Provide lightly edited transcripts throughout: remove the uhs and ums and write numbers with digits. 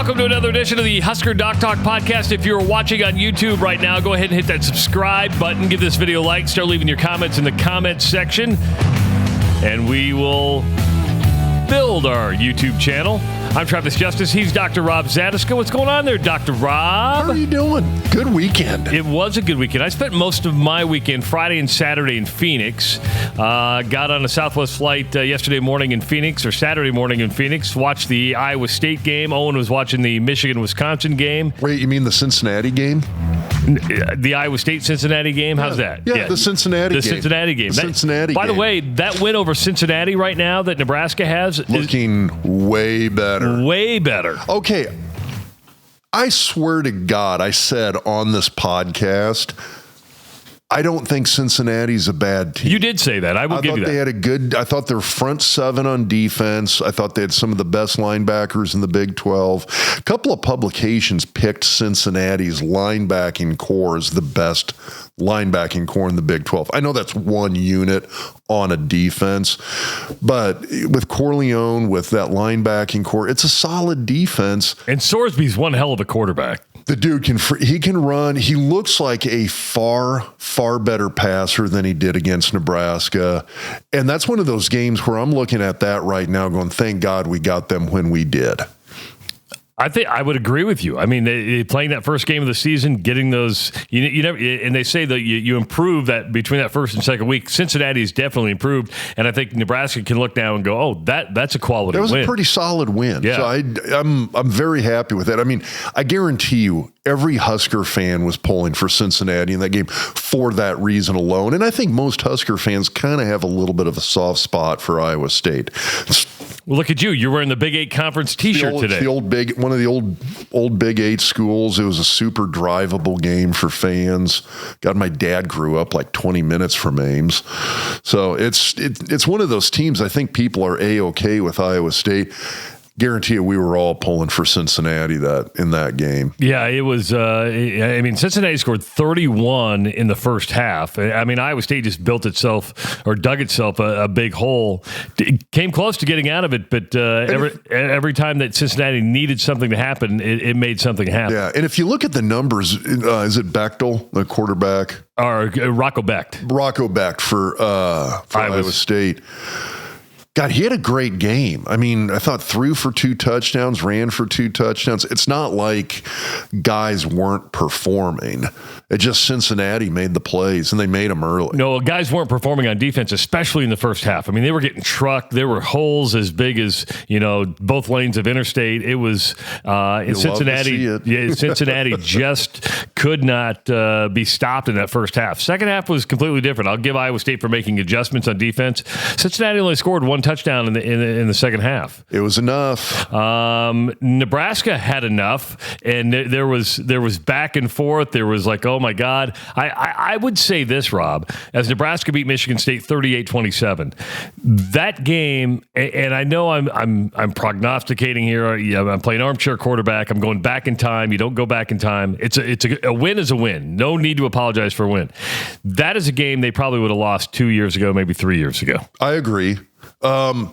Welcome to another edition of the Husker Doc Talk Podcast. If you're watching on YouTube right now, go ahead and hit that subscribe button. Give this video a like. Start leaving your comments in the comments section. And we will build our YouTube channel. I'm Travis Justice. He's Dr. Rob Zatechka. What's going on there, Dr. Rob? How are you doing? Good weekend. It was a good weekend. I spent most of my weekend, Friday and Saturday, in Phoenix. Got on a Southwest flight yesterday morning in Phoenix, or Saturday morning in Phoenix. Watched the Iowa State game. Owen was watching the Michigan-Wisconsin game. Wait, you mean the Cincinnati game? The Iowa State-Cincinnati game? How's that? Yeah, the Cincinnati game. The Cincinnati game. Cincinnati By game. the way, that win over Cincinnati right now that Nebraska has looking way better. Way better. Okay, I swear to God, I said on this podcast, I don't think Cincinnati's a bad team. You did say that. I will give you that. They had a good. I thought their front seven on defense. I thought they had some of the best linebackers in the Big 12. A couple of publications picked Cincinnati's linebacking core as the best linebacking core in the Big 12. I know that's one unit on a defense, but with Corleone, with that linebacking core, it's a solid defense. And Sorsby's one hell of a quarterback. The dude can run. He looks like a far better passer than he did against Nebraska. And that's one of those games where I'm looking at that right now going, thank God we got them when we did. I think I would agree with you. I mean, playing that first game of the season, getting those, you never, and they say that you improve that between that first and second week. Cincinnati's definitely improved, and I think Nebraska can look now and go, oh, that's a quality win. That was a pretty solid win. Yeah. So I'm very happy with that. I mean, I guarantee you, every Husker fan was pulling for Cincinnati in that game for that reason alone. And I think most Husker fans kind of have a little bit of a soft spot for Iowa State. Well, look at you. You're wearing the Big 8 Conference T-shirt today. It's one of the old Big 8 schools. It was a super drivable game for fans. God, my dad grew up like 20 minutes from Ames. So it's one of those teams I think people are A-okay with Iowa State. Guarantee you we were all pulling for Cincinnati in that game. Yeah, it was, I mean, Cincinnati scored 31 in the first half. I mean, Iowa State just dug itself a big hole. It came close to getting out of it, but every time that Cincinnati needed something to happen, it made something happen. Yeah, and if you look at the numbers, is it Bechtel, the quarterback? Or Rocco Becht. Rocco Becht for Iowa State. God, he had a great game. I mean, I thought threw for 2 touchdowns, ran for 2 touchdowns. It's not like guys weren't performing. It just Cincinnati made the plays, and they made them early. No, guys weren't performing on defense, especially in the first half. I mean, they were getting trucked. There were holes as big as, both lanes of interstate. It was in Cincinnati. Yeah, Cincinnati just could not be stopped in that first half. Second half was completely different. I'll give Iowa State for making adjustments on defense. Cincinnati only scored 1 touchdown in the second half. It was enough. Nebraska had enough, and there was back and forth. There was like, oh my God. I would say this, Rob, as Nebraska beat Michigan State 38-27. That game, and I know I'm prognosticating here. I'm playing armchair quarterback. I'm going back in time. You don't go back in time. A win is a win. No need to apologize for a win. That is a game they probably would have lost 2 years ago, maybe 3 years ago. I agree. I'm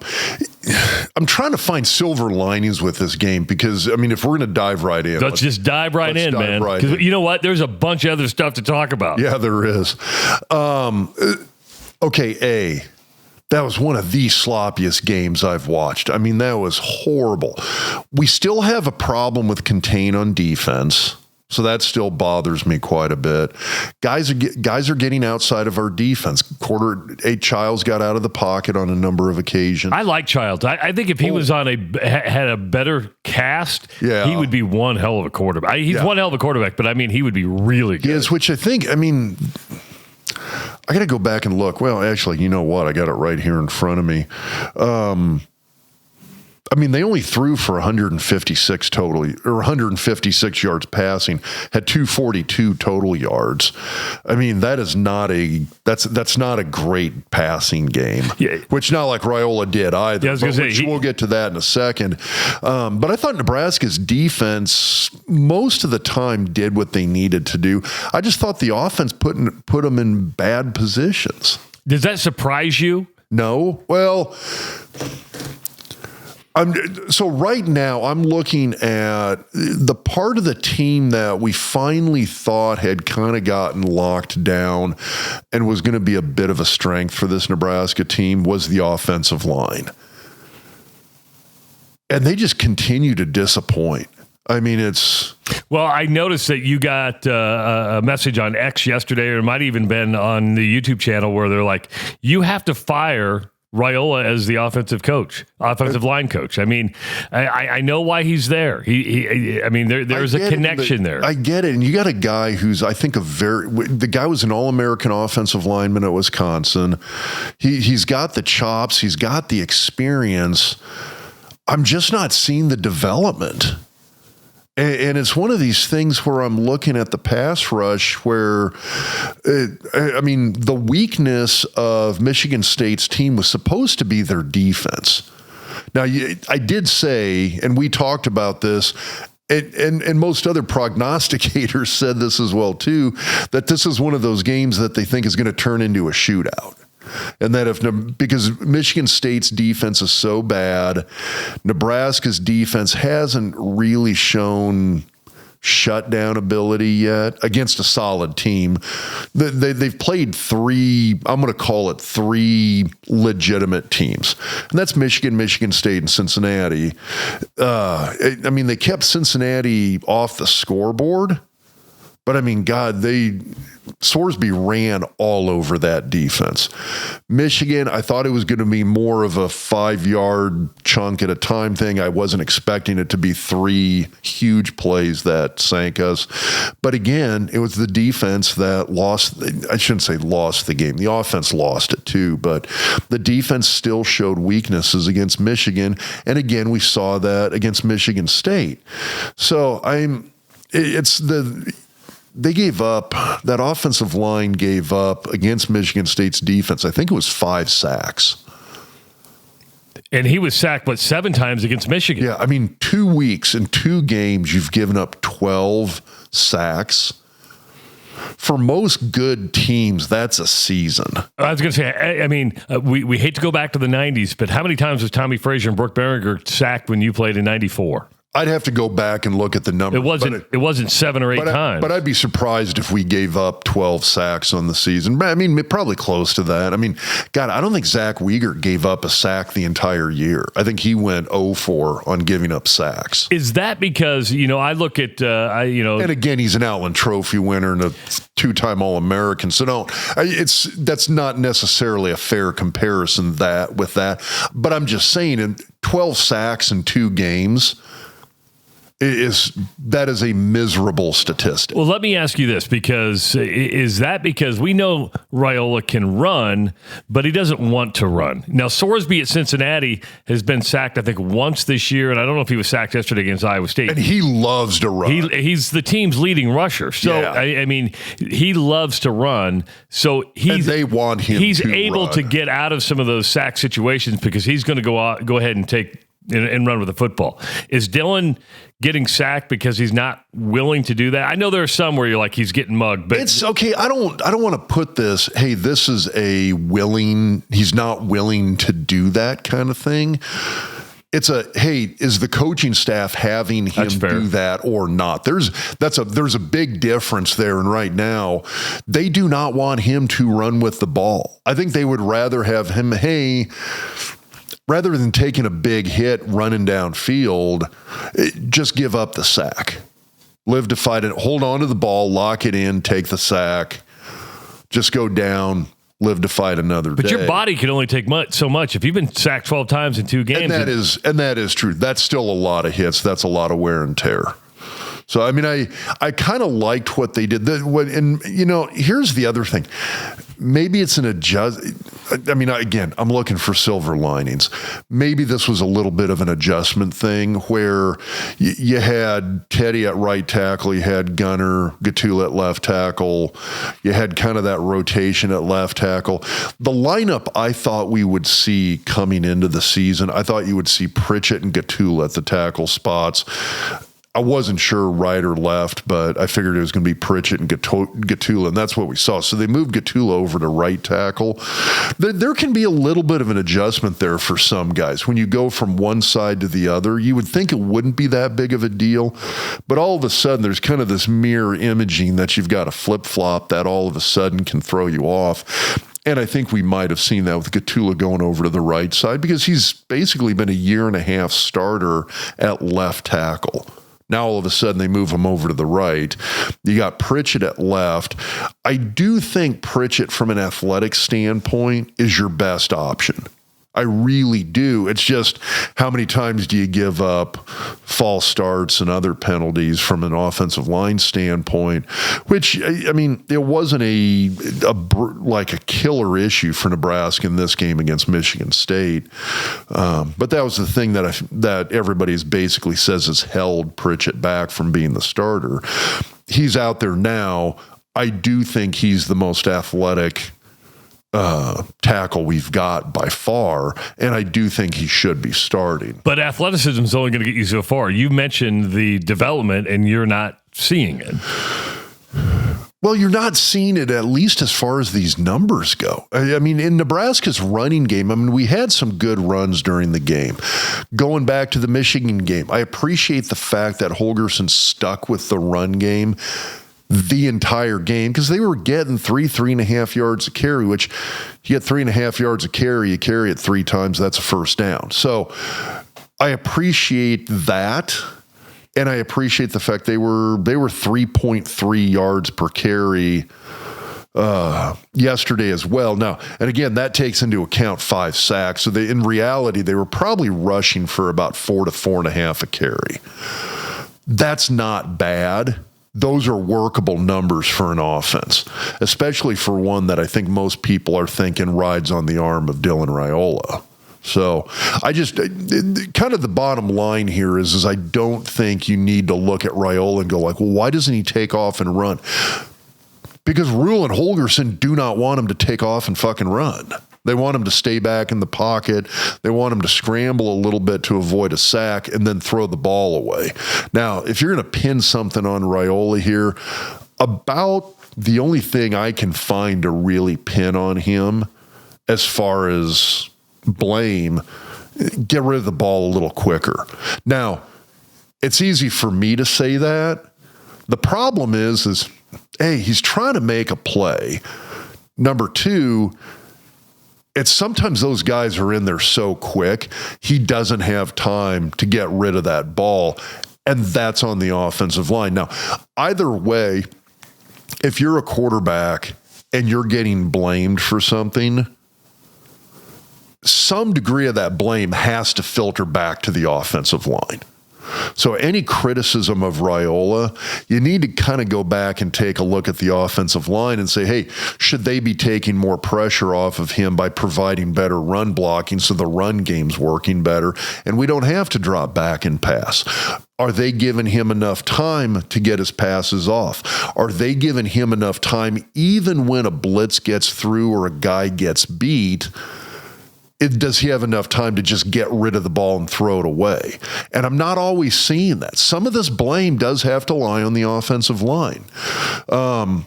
trying to find silver linings with this game because, I mean, if we're going to dive right in. Let's just dive right in, man. Because you know what? There's a bunch of other stuff to talk about. Yeah, there is. Okay, that was one of the sloppiest games I've watched. I mean, that was horrible. We still have a problem with contain on defense. So that still bothers me quite a bit. Guys are getting outside of our defense. Childs got out of the pocket on a number of occasions. I like Childs. I think if he was had a better cast, he would be one hell of a quarterback. He's one hell of a quarterback, but I mean, he would be really good. Yes, which I mean, I got to go back and look. Well, actually, you know what? I got it right here in front of me. I mean, they only threw for 156 totally, or 156 yards passing, had 242 total yards. I mean, that's not a great passing game, which not like Raiola did either. Yeah, I was gonna say, we'll get to that in a second. But I thought Nebraska's defense most of the time did what they needed to do. I just thought the offense put them in bad positions. Does that surprise you? No. Well, So right now I'm looking at the part of the team that we finally thought had kind of gotten locked down and was going to be a bit of a strength for this Nebraska team was the offensive line. And they just continue to disappoint. I mean, Well, I noticed that you got a message on X yesterday, or it might even been on the YouTube channel, where they're like, you have to fire Raiola as the offensive line coach. I mean, I know why he's there. There's a connection there. I get it. And you got a guy who's, I think, the guy was an All-American offensive lineman at Wisconsin. He's got the chops. He's got the experience. I'm just not seeing the development. And it's one of these things where I'm looking at the pass rush where, the weakness of Michigan State's team was supposed to be their defense. Now, I did say, and we talked about this, and most other prognosticators said this as well, too, that this is one of those games that they think is going to turn into a shootout. And that because Michigan State's defense is so bad, Nebraska's defense hasn't really shown shutdown ability yet against a solid team. They've played three legitimate teams. And that's Michigan, Michigan State, and Cincinnati. They kept Cincinnati off the scoreboard. But Sorsby ran all over that defense. Michigan, I thought it was going to be more of a 5-yard chunk at a time thing. I wasn't expecting it to be 3 huge plays that sank us. But again, it was the defense that I shouldn't say lost the game. The offense lost it too, but the defense still showed weaknesses against Michigan. And again, we saw that against Michigan State. So they gave up, that offensive line gave up against Michigan State's defense. I think it was 5 sacks. And he was sacked, 7 times against Michigan? Yeah, 2 weeks and 2 games, you've given up 12 sacks. For most good teams, that's a season. I was going to say, we hate to go back to the 90s, but how many times was Tommy Frazier and Brooke Behringer sacked when you played in 94? I'd have to go back and look at the number. It wasn't 7 or 8 times. But I'd be surprised if we gave up 12 sacks on the season. Probably close to that. I don't think Zach Wiegert gave up a sack the entire year. I think he went 0-4 on giving up sacks. Is that because, I look at, And again, he's an Outland Trophy winner and a 2-time All-American. So that's not necessarily a fair comparison with that. But I'm just saying, 12 sacks in 2 games, that is a miserable statistic. Well, let me ask you this, because is that because we know Raiola can run, but he doesn't want to run? Now, Sorsby at Cincinnati has been sacked, I think, once this year, and I don't know if he was sacked yesterday against Iowa State. And he loves to run. He's the team's leading rusher. So, yeah. He loves to run. So and they want him he's to able run. to get out of some of those sack situations because he's going to go ahead and take and run with the football. Is Dylan getting sacked because he's not willing to do that? I know there are some where you're like, he's getting mugged, but it's okay. I don't want to put this, hey, this is he's not willing to do that kind of thing. It's hey, is the coaching staff having him do that or not? There's a big difference there. And right now, they do not want him to run with the ball. I think they would rather have him, rather than taking a big hit running downfield, just give up the sack. Live to fight it. Hold on to the ball, lock it in, take the sack. Just go down, live to fight another day. But your body can only take so much. If you've been sacked 12 times in 2 games. And that is true. That's still a lot of hits. That's a lot of wear and tear. So, I kind of liked what they did. And here's the other thing. Maybe it's an adjust. Again, I'm looking for silver linings. Maybe this was a little bit of an adjustment thing where you had Teddy at right tackle, you had Gunner, Gatula at left tackle, you had kind of that rotation at left tackle. The lineup I thought we would see coming into the season, I thought you would see Pritchett and Gatula at the tackle spots. I wasn't sure right or left, but I figured it was going to be Pritchett and Gatula, and that's what we saw. So they moved Gatula over to right tackle. There can be a little bit of an adjustment there for some guys. When you go from one side to the other, you would think it wouldn't be that big of a deal, but all of a sudden there's kind of this mirror imaging that you've got to flip-flop that all of a sudden can throw you off. And I think we might have seen that with Gatula going over to the right side because he's basically been a year and a half starter at left tackle. Now, all of a sudden, they move him over to the right. You got Pritchett at left. I do think Pritchett, from an athletic standpoint, is your best option. I really do. It's just how many times do you give up false starts and other penalties from an offensive line standpoint, which, I mean, it wasn't like a killer issue for Nebraska in this game against Michigan State. But that was the thing that everybody basically says has held Pritchett back from being the starter. He's out there now. I do think he's the most athletic tackle we've got by far, and I do think he should be starting. But athleticism is only going to get you so far. You mentioned the development, and you're not seeing it. Well, you're not seeing it, at least as far as these numbers go. I mean, in Nebraska's running game, I mean, we had some good runs during the game. Going back to the Michigan game, I appreciate the fact that Holgorsen stuck with the run game the entire game because they were getting 3.5 yards a carry, which you get 3.5 yards a carry, you carry it 3 times, that's a first down. So I appreciate that. And I appreciate the fact they were 3.3 yards per carry yesterday as well. Now, and again, that takes into account 5 sacks. So in reality, they were probably rushing for about 4 to 4.5 a carry. That's not bad. Those are workable numbers for an offense, especially for one that I think most people are thinking rides on the arm of Dylan Raiola. So I just kind of the bottom line here is I don't think you need to look at Raiola and go like, well, why doesn't he take off and run? Because Rule and Holgorsen do not want him to take off and fucking run. They want him to stay back in the pocket. They want him to scramble a little bit to avoid a sack and then throw the ball away. Now, if you're going to pin something on Raiola here, about the only thing I can find to really pin on him as far as blame, get rid of the ball a little quicker. Now, it's easy for me to say that. The problem is, hey, he's trying to make a play. Number 2, it's sometimes those guys are in there so quick, he doesn't have time to get rid of that ball, and that's on the offensive line. Now, either way, if you're a quarterback and you're getting blamed for something, some degree of that blame has to filter back to the offensive line. So any criticism of Raiola, you need to kind of go back and take a look at the offensive line and say, hey, should they be taking more pressure off of him by providing better run blocking so the run game's working better and we don't have to drop back and pass? Are they giving him enough time to get his passes off? Are they giving him enough time even when a blitz gets through or a guy gets beat? Does he have enough time to just get rid of the ball and throw it away? And I'm not always seeing that. Some of this blame does have to lie on the offensive line.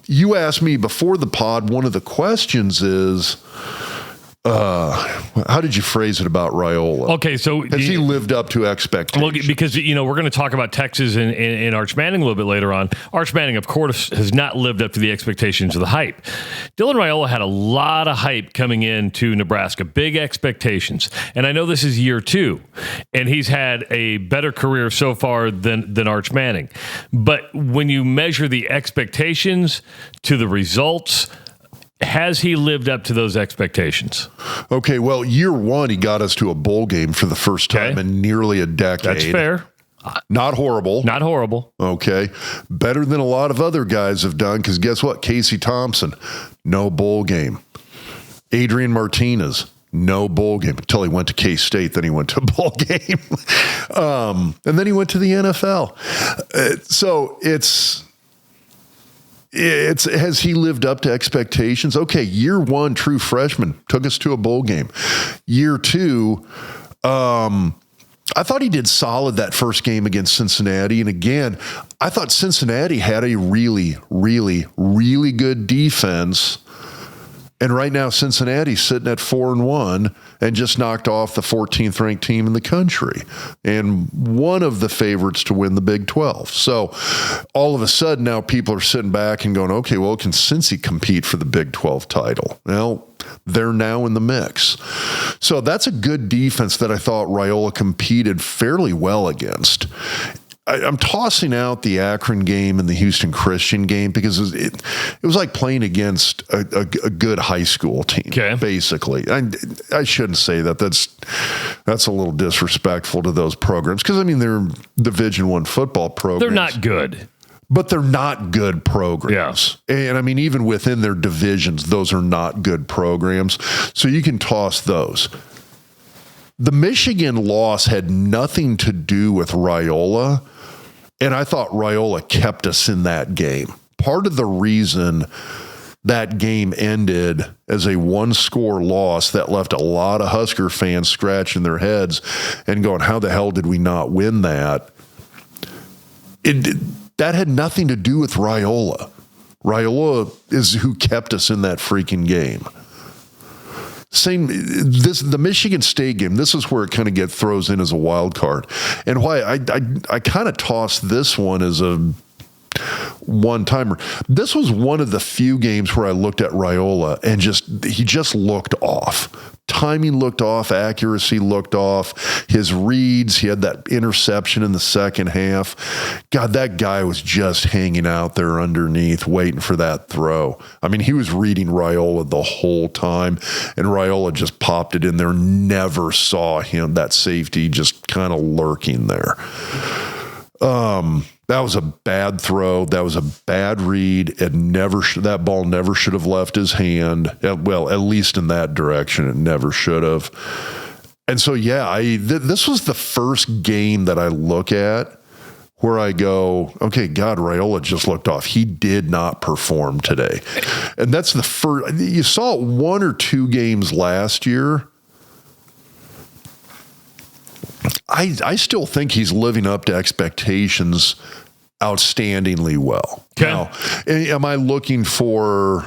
You asked me before the pod, one of the questions is, how did you phrase it about Raiola? Okay, so has he lived up to expectations? Well, because we're going to talk about Texas and Arch Manning a little bit later on. Arch Manning, of course, has not lived up to the expectations of the hype. Dylan Raiola had a lot of hype coming into Nebraska, big expectations, and I know this is year 2, and he's had a better career so far than Arch Manning. But when you measure the expectations to the results, has he lived up to those expectations? Okay, well, year 1, he got us to a bowl game for the first time in nearly a decade. That's fair. Not horrible. Not horrible. Okay. Better than a lot of other guys have done, because guess what? Casey Thompson, no bowl game. Adrian Martinez, no bowl game until he went to K-State. Then he went to a bowl game. And then he went to the NFL. So has he lived up to expectations? Okay, year 1, true freshman, took us to a bowl game. Year 2, I thought he did solid that first game against Cincinnati. And again, I thought Cincinnati had a really, really, really good defense. And right now, Cincinnati's sitting at 4-1 and just knocked off the 14th ranked team in the country and one of the favorites to win the Big 12. So all of a sudden now people are sitting back and going, okay, well, can Cincy compete for the Big 12 title? Well, they're now in the mix. So that's a good defense that I thought Raiola competed fairly well against. I'm tossing out the Akron game and the Houston Christian game because it was like playing against a good high school team, basically. I shouldn't say that. That's a little disrespectful to those programs because, I mean, they're Division I football programs. They're not good. But they're not good programs. Yeah. And, I mean, even within their divisions, those are not good programs. So you can toss those. The Michigan loss had nothing to do with Raiola, and I thought Raiola kept us in that game. Part of the reason that game ended as a one-score loss that left a lot of Husker fans scratching their heads and going, how the hell did we not win that? That had nothing to do with Raiola. Raiola is who kept us in that freaking game. The Michigan State game, this is where it kind of throws in as a wild card. And why I kind of tossed this one as a one-timer. This was one of the few games where I looked at Raiola and he just looked off. Timing looked off, accuracy looked off, his reads, he had that interception in the second half. God, that guy was just hanging out there underneath, waiting for that throw. I mean, he was reading Raiola the whole time, and Raiola just popped it in there, never saw him, that safety just kind of lurking there. That was a bad throw. That was a bad read. That ball never should have left his hand. Well, at least in that direction, it never should have. And so, yeah, this was the first game that I look at where I go, okay, God, Raiola just looked off. He did not perform today. And that's the first. You saw it one or two games last year. I still think he's living up to expectations outstandingly well. Okay. Now, am I looking for...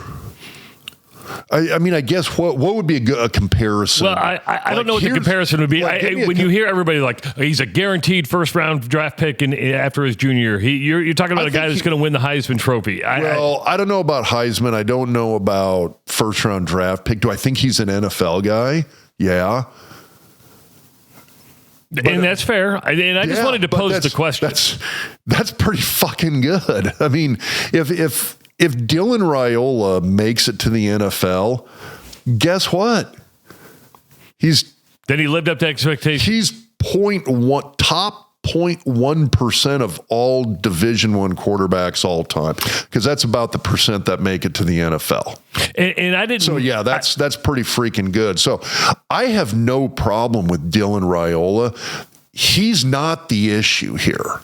I mean, I guess what would be a comparison? Well, I don't know what the comparison would be. When you hear everybody like, he's a guaranteed first-round draft pick after his junior year, you're talking about a guy that's going to win the Heisman Trophy. I don't know about Heisman. I don't know about first-round draft pick. Do I think he's an NFL guy? Yeah. And that's fair. And I just wanted to pose the question. That's pretty fucking good. I mean, if Dylan Raiola makes it to the NFL, guess what? Then he lived up to expectations. He's top 0.1% of all Division I quarterbacks all time, because that's about the percent that make it to the NFL. And I didn't. So yeah, that's pretty freaking good. So I have no problem with Dylan Raiola. He's not the issue here.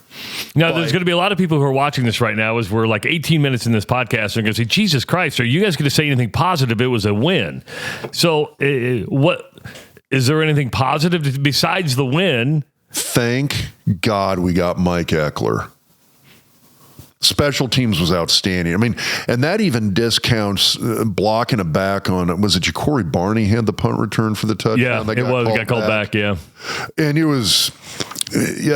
Now, there's going to be a lot of people who are watching this right now as we're like 18 minutes in this podcast and going to say, Jesus Christ, are you guys going to say anything positive? It was a win. So what is there anything positive besides the win? Thank God we got Mike Eckler. Special teams was outstanding. I mean, and that even discounts blocking a back on, was it Ja'Cory Barney had the punt return for the touchdown? Yeah, it was. It got called back, yeah. And it was,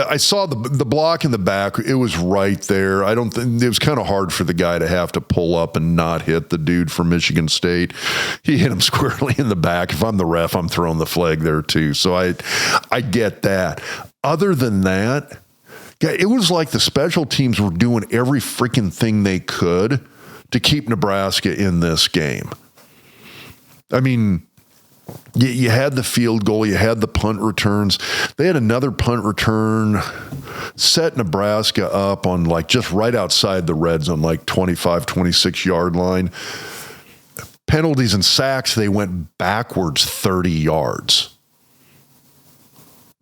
I saw the block in the back. It was right there. I don't think it was kind of hard for the guy to have to pull up and not hit the dude from Michigan State. He hit him squarely in the back. If I'm the ref, I'm throwing the flag there too. So I get that. Other than that, it was like the special teams were doing every freaking thing they could to keep Nebraska in this game. I mean, you had the field goal, you had the punt returns. They had another punt return, set Nebraska up on like just right outside the red zone, like 25, 26-yard line. Penalties and sacks, they went backwards 30 yards.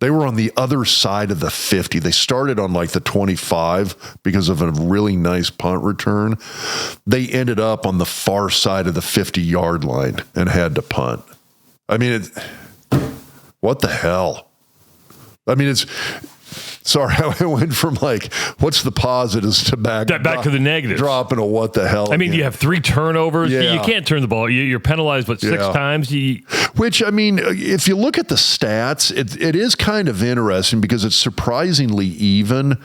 They were on the other side of the 50. They started on like the 25 because of a really nice punt return. They ended up on the far side of the 50-yard line and had to punt. I mean, what the hell? I mean, sorry, I went from like, what's the positives to back to the negatives. Dropping a what the hell. I mean, you have 3 turnovers. Yeah. You can't turn the ball. You're penalized, 6 times? Which, I mean, if you look at the stats, it is kind of interesting because it's surprisingly even.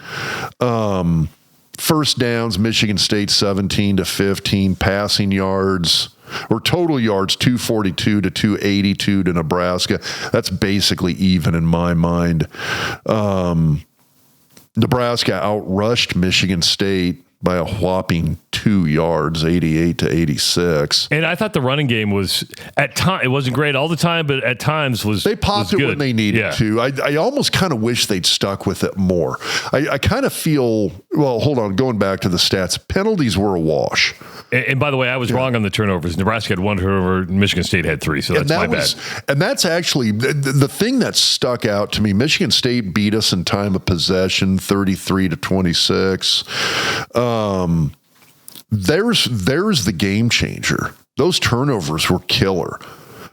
First downs, Michigan State 17-15, passing yards or total yards 242 to 282 to Nebraska. That's basically even in my mind. Nebraska outrushed Michigan State by a whopping 2 yards, 88-86. And I thought the running game was, at time, it wasn't great all the time, but at times they popped it when they needed to. I almost kind of wish they'd stuck with it more. I kind of feel, well, hold on, going back to the stats, penalties were a wash. And by the way, I was wrong on the turnovers. Nebraska had 1 turnover, Michigan State had 3, so that's my bad. And that's actually the thing that stuck out to me. Michigan State beat us in time of possession, 33-26. There's the game changer. Those turnovers were killer.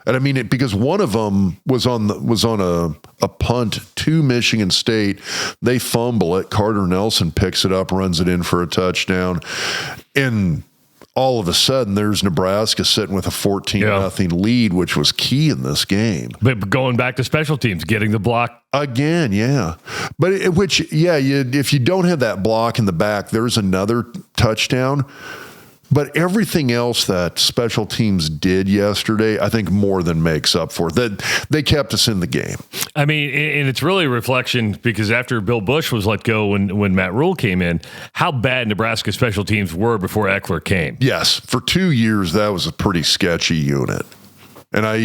And I mean it because one of them was on a punt to Michigan State. They fumble it. Carter Nelson picks it up, runs it in for a touchdown. And all of a sudden, there's Nebraska sitting with a 14-0 lead, which was key in this game. But going back to special teams, getting the block. Again, yeah. But if you don't have that block in the back, there's another touchdown. But everything else that special teams did yesterday, I think more than makes up for it. That they kept us in the game. I mean, and it's really a reflection because after Bill Bush was let go when Matt Rule came in, how bad Nebraska special teams were before Eckler came. Yes, for 2 years that was a pretty sketchy unit, and I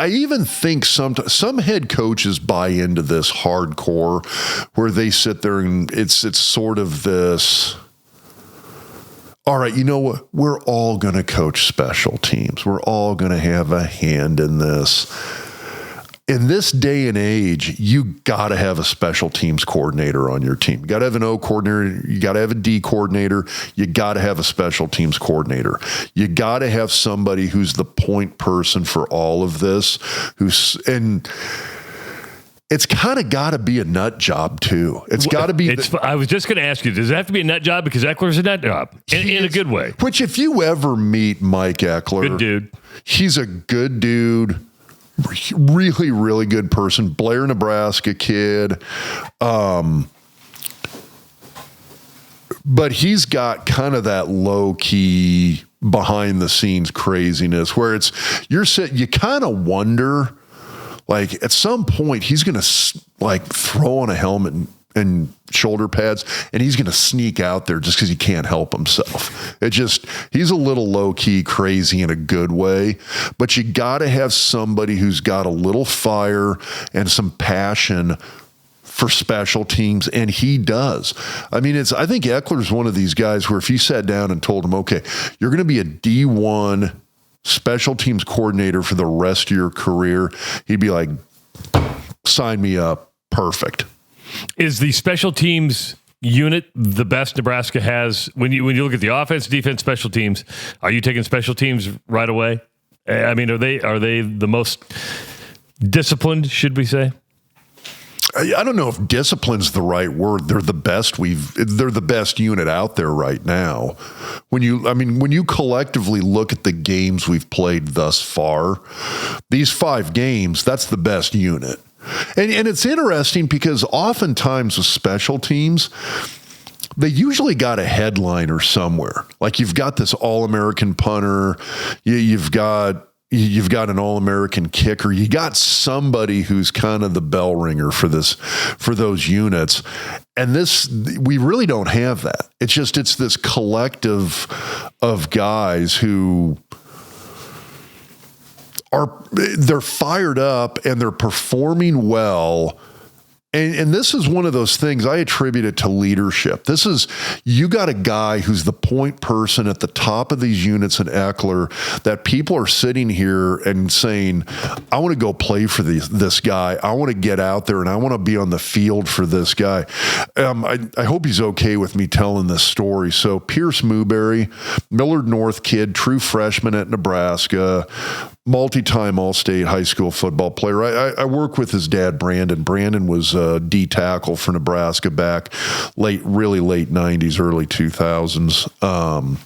even think some head coaches buy into this hardcore, where they sit there and it's sort of this. All right, you know what? We're all going to coach special teams. We're all going to have a hand in this. In this day and age, you got to have a special teams coordinator on your team. You got to have an O coordinator. You got to have a D coordinator. You got to have a special teams coordinator. You got to have somebody who's the point person for all of this. It's kind of got to be a nut job, too. It's got to be. I was just going to ask you, does it have to be a nut job? Because Eckler's a nut job in a good way. Which, if you ever meet Mike Eckler, good dude. He's a good dude. Really, really good person. Blair, Nebraska kid. But he's got kind of that low key, behind the scenes craziness where you kind of wonder. Like, at some point, he's going to, throw on a helmet and shoulder pads, and he's going to sneak out there just because he can't help himself. He's a little low-key crazy in a good way, but you got to have somebody who's got a little fire and some passion for special teams, and he does. I mean, I think Eckler's one of these guys where if you sat down and told him, okay, you're going to be a D1 special teams coordinator for the rest of your career, he'd be like, sign me up. Perfect. Is the special teams unit the best Nebraska has? When you look at the offense, defense, special teams, are you taking special teams right away? I mean, are they the most disciplined, should we say? I don't know if discipline's the right word. They're the best unit out there right now. When you collectively look at the games we've played thus far, these 5 games, that's the best unit. And it's interesting because oftentimes with special teams, they usually got a headliner somewhere. Like you've got this All-American punter, you've got an All-American kicker. You got somebody who's kind of the bell ringer for those units. And we really don't have that. It's this collective of guys who they're fired up and they're performing well. And this is one of those things I attribute it to leadership. You got a guy who's the point person at the top of these units in Eckler that people are sitting here and saying, I want to go play for this guy. I want to get out there and I want to be on the field for this guy. I hope he's okay with me telling this story. So Pierce Newberry, Millard North kid, true freshman at Nebraska, multi-time All-State high school football player. I work with his dad, Brandon. Brandon was a D tackle for Nebraska back really late 90s, early 2000s.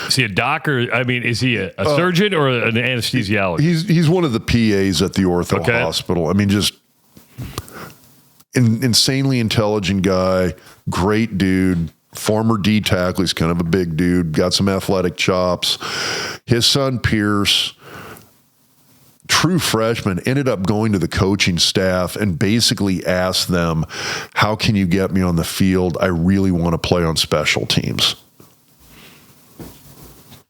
Is he a doc or, is he a surgeon or an anesthesiologist? He's one of the PAs at the ortho hospital. Just insanely intelligent guy, great dude, former D tackle. He's kind of a big dude, got some athletic chops. His son, Pierce, true freshman, ended up going to the coaching staff and basically asked them, how can you get me on the field? I really want to play on special teams.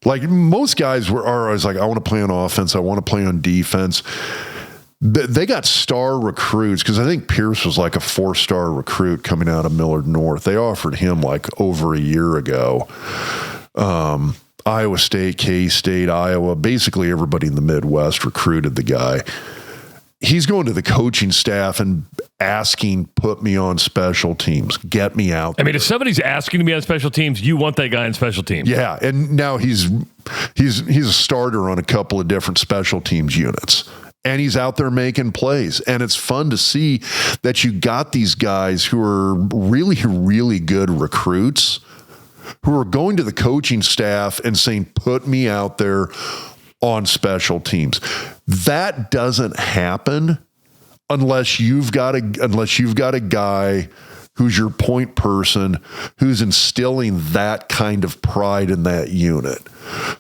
Like most guys are always like, I want to play on offense. I want to play on defense. They got star recruits because I think Pierce was like a 4-star recruit coming out of Millard North. They offered him like over a year ago. Iowa State, K-State, Iowa, basically everybody in the Midwest recruited the guy. He's going to the coaching staff and asking, put me on special teams, get me out there. If somebody's asking to be on special teams, you want that guy on special teams. Yeah, and now he's a starter on a couple of different special teams units. And he's out there making plays. And it's fun to see that you got these guys who are really, really good recruits who are going to the coaching staff and saying, put me out there on special teams. That doesn't happen unless you've got a guy who's your point person, who's instilling that kind of pride in that unit.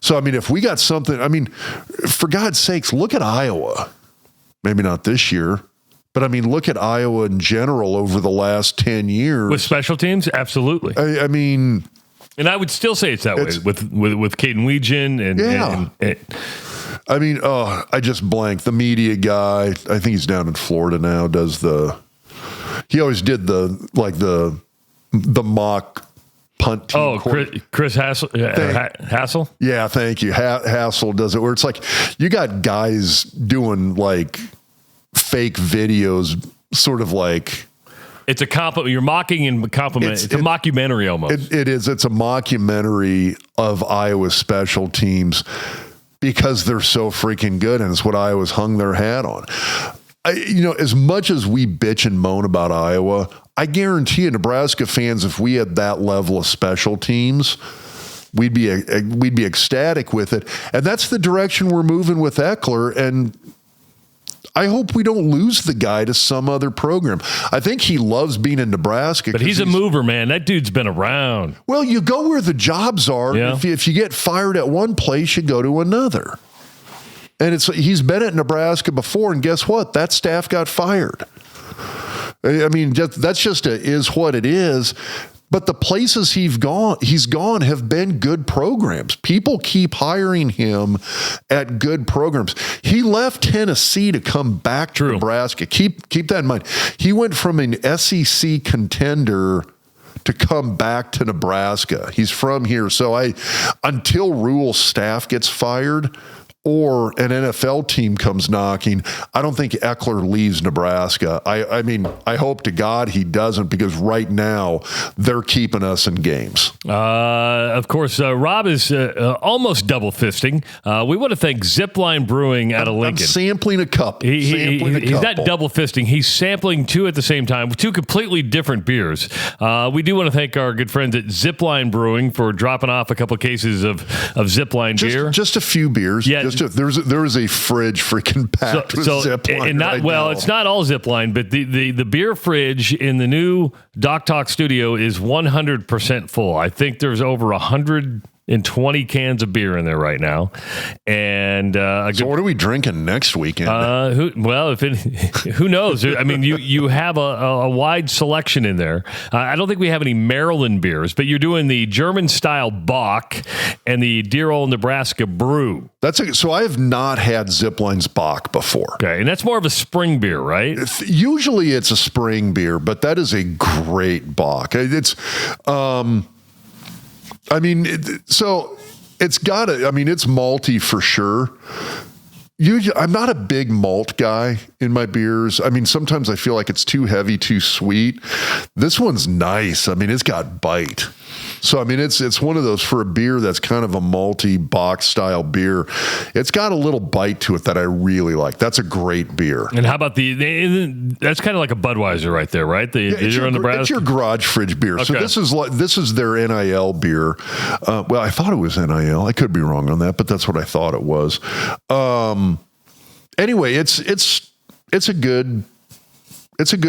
So, if we got something, for God's sakes, look at Iowa. Maybe not this year, but look at Iowa in general over the last 10 years. With special teams? Absolutely. And I would still say it's that way with Caden Weegan and I just blanked. The media guy, I think he's down in Florida now, he always did the mock punt team. Oh, Chris Hassel? Hassel? Yeah, thank you. Hassel does it where it's like you got guys doing like fake videos, sort of like. It's a compliment. You're mocking and compliment. It's a mockumentary almost. It is. It's a mockumentary of Iowa's special teams because they're so freaking good, and it's what Iowa's hung their hat on. As much as we bitch and moan about Iowa, I guarantee you, Nebraska fans, if we had that level of special teams, we'd be ecstatic with it. And that's the direction we're moving with Eckler. And I hope we don't lose the guy to some other program. I think he loves being in Nebraska. But he's a mover, man. That dude's been around. Well, you go where the jobs are. Yeah. If you get fired at one place, you go to another. And he's been at Nebraska before, and guess what? That staff got fired. That's just is what it is. But the places he's gone have been good programs. People keep hiring him at good programs. He left Tennessee to come back to Nebraska. Keep that in mind. He went from an SEC contender to come back to Nebraska. He's from here. So until Rule's staff gets fired or an NFL team comes knocking, I don't think Eckler leaves Nebraska. I hope to God he doesn't, because right now they're keeping us in games. Of course, Rob is almost double fisting. We want to thank Zipline Brewing out of Lincoln. I'm sampling a cup. He's not double fisting. He's sampling two at the same time, two completely different beers. We do want to thank our good friends at Zipline Brewing for dropping off a couple of cases of Zipline beer. Just a few beers. Yeah. There is a fridge freaking packed with Zipline. And now. It's not all Zipline, but the beer fridge in the new Doc Talk studio is 100% full. I think there's over 120 cans of beer in there right now. And so what are we drinking next weekend? Who knows? You have a wide selection in there. I don't think we have any Maryland beers, but you're doing the German style Bock and the dear old Nebraska Brew. So I have not had Zipline's Bock before. Okay, and that's more of a spring beer, right? Usually it's a spring beer, but that is a great Bock. It's it's malty for sure. Usually, I'm not a big malt guy in my beers. Sometimes I feel like it's too heavy, too sweet. This one's nice. It's got bite. So, I mean, it's one of those for a beer that's kind of a malty box style beer. It's got a little bite to it that I really like. That's a great beer. And how about that's kind of like a Budweiser right there, right? It's your garage fridge beer. Okay. So this is their NIL beer. Well, I thought it was NIL. I could be wrong on that, but that's what I thought it was. Anyway, it's a good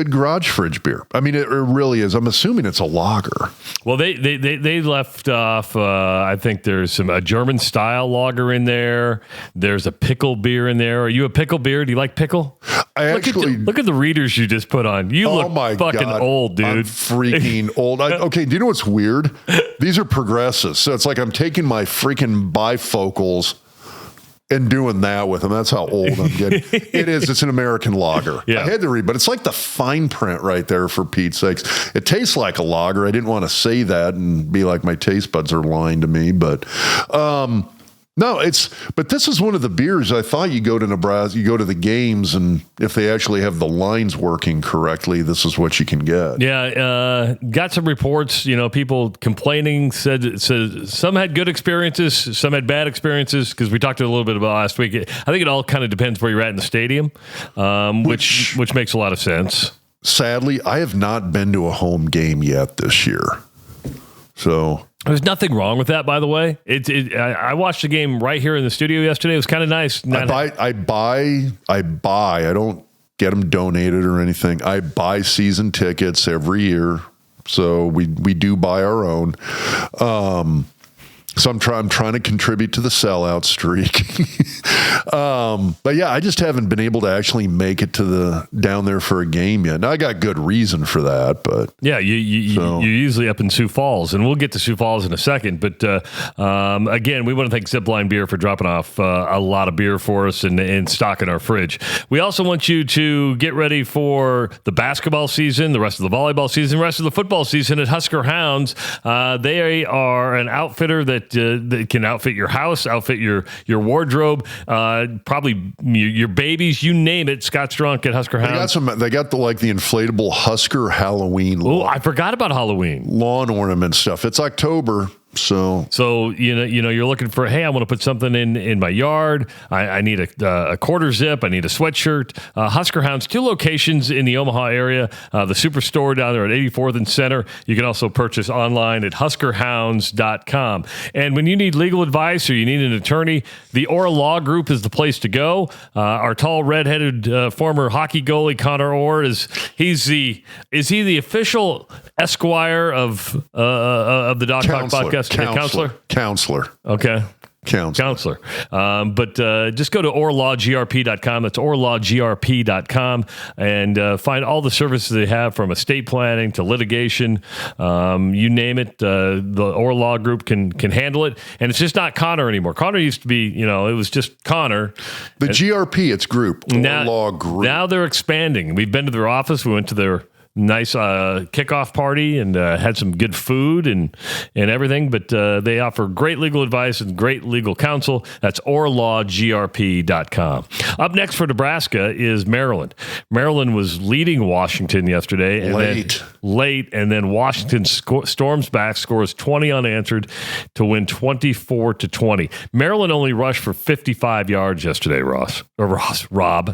garage fridge beer. I mean, it really is. I'm assuming it's a lager. Well, they left off. I think there's a German style lager in there. There's a pickle beer in there. Are you a pickle beer? Do you like pickle? Look at the readers you just put on. You look fucking old, dude. I'm freaking old. Okay, do you know what's weird? These are progressives. So it's like I'm taking my freaking bifocals and doing that with them. That's how old I'm getting. It is. It's an American lager. Yeah. I had to read, but it's like the fine print right there, for Pete's sakes. It tastes like a lager. I didn't want to say that and be like my taste buds are lying to me, but but this is one of the beers. I thought you go to Nebraska, you go to the games, and if they actually have the lines working correctly, this is what you can get. Yeah, got some reports. People complaining. Said some had good experiences, some had bad experiences. Because we talked a little bit about last week. I think it all kind of depends where you're at in the stadium, which makes a lot of sense. Sadly, I have not been to a home game yet this year, so. There's nothing wrong with that, by the way. I watched the game right here in the studio yesterday. It was kind of nice. I buy. I don't get them donated or anything. I buy season tickets every year, so we do buy our own. So I'm trying to contribute to the sellout streak. But yeah, I just haven't been able to actually make it down there for a game yet. Now, I got good reason for that, but yeah, you're usually up in Sioux Falls, and we'll get to Sioux Falls in a second. But again, we want to thank Zipline Beer for dropping off a lot of beer for us and stocking our fridge. We also want you to get ready for the basketball season, the rest of the volleyball season, the rest of the football season at Husker Hounds. They are an outfitter that can outfit your house, outfit your wardrobe, probably your babies, you name it. Scott Strunk at Husker Hounds. They got the inflatable Husker Halloween. Oh, I forgot about Halloween lawn ornament stuff. It's October. So you're looking for, hey, I want to put something in my yard. I need a quarter zip. I need a sweatshirt. Husker Hounds, 2 locations in the Omaha area. The Superstore down there at 84th and Center. You can also purchase online at huskerhounds.com. And when you need legal advice or you need an attorney, the Orr Law Group is the place to go. Our tall, redheaded former hockey goalie Connor Orr is he the official Esquire of the Doc Talk Podcast? Counselor. Okay. Counselor. But just go to orlawgrp.com. That's orlawgrp.com and find all the services they have, from estate planning to litigation. You name it, the Orr Law Group can handle it. And it's just not Connor anymore. Connor used to be, it was just Connor. The GRP, it's group. Orr Law Group. Now they're expanding. We've been to their office. We went to their nice kickoff party and had some good food and everything, but they offer great legal advice and great legal counsel. That's orlawgrp.com. Up next for Nebraska is Maryland. Maryland was leading Washington yesterday. And then Washington storms back, scores 20 unanswered to win 24-20. Maryland only rushed for 55 yards yesterday, Rob.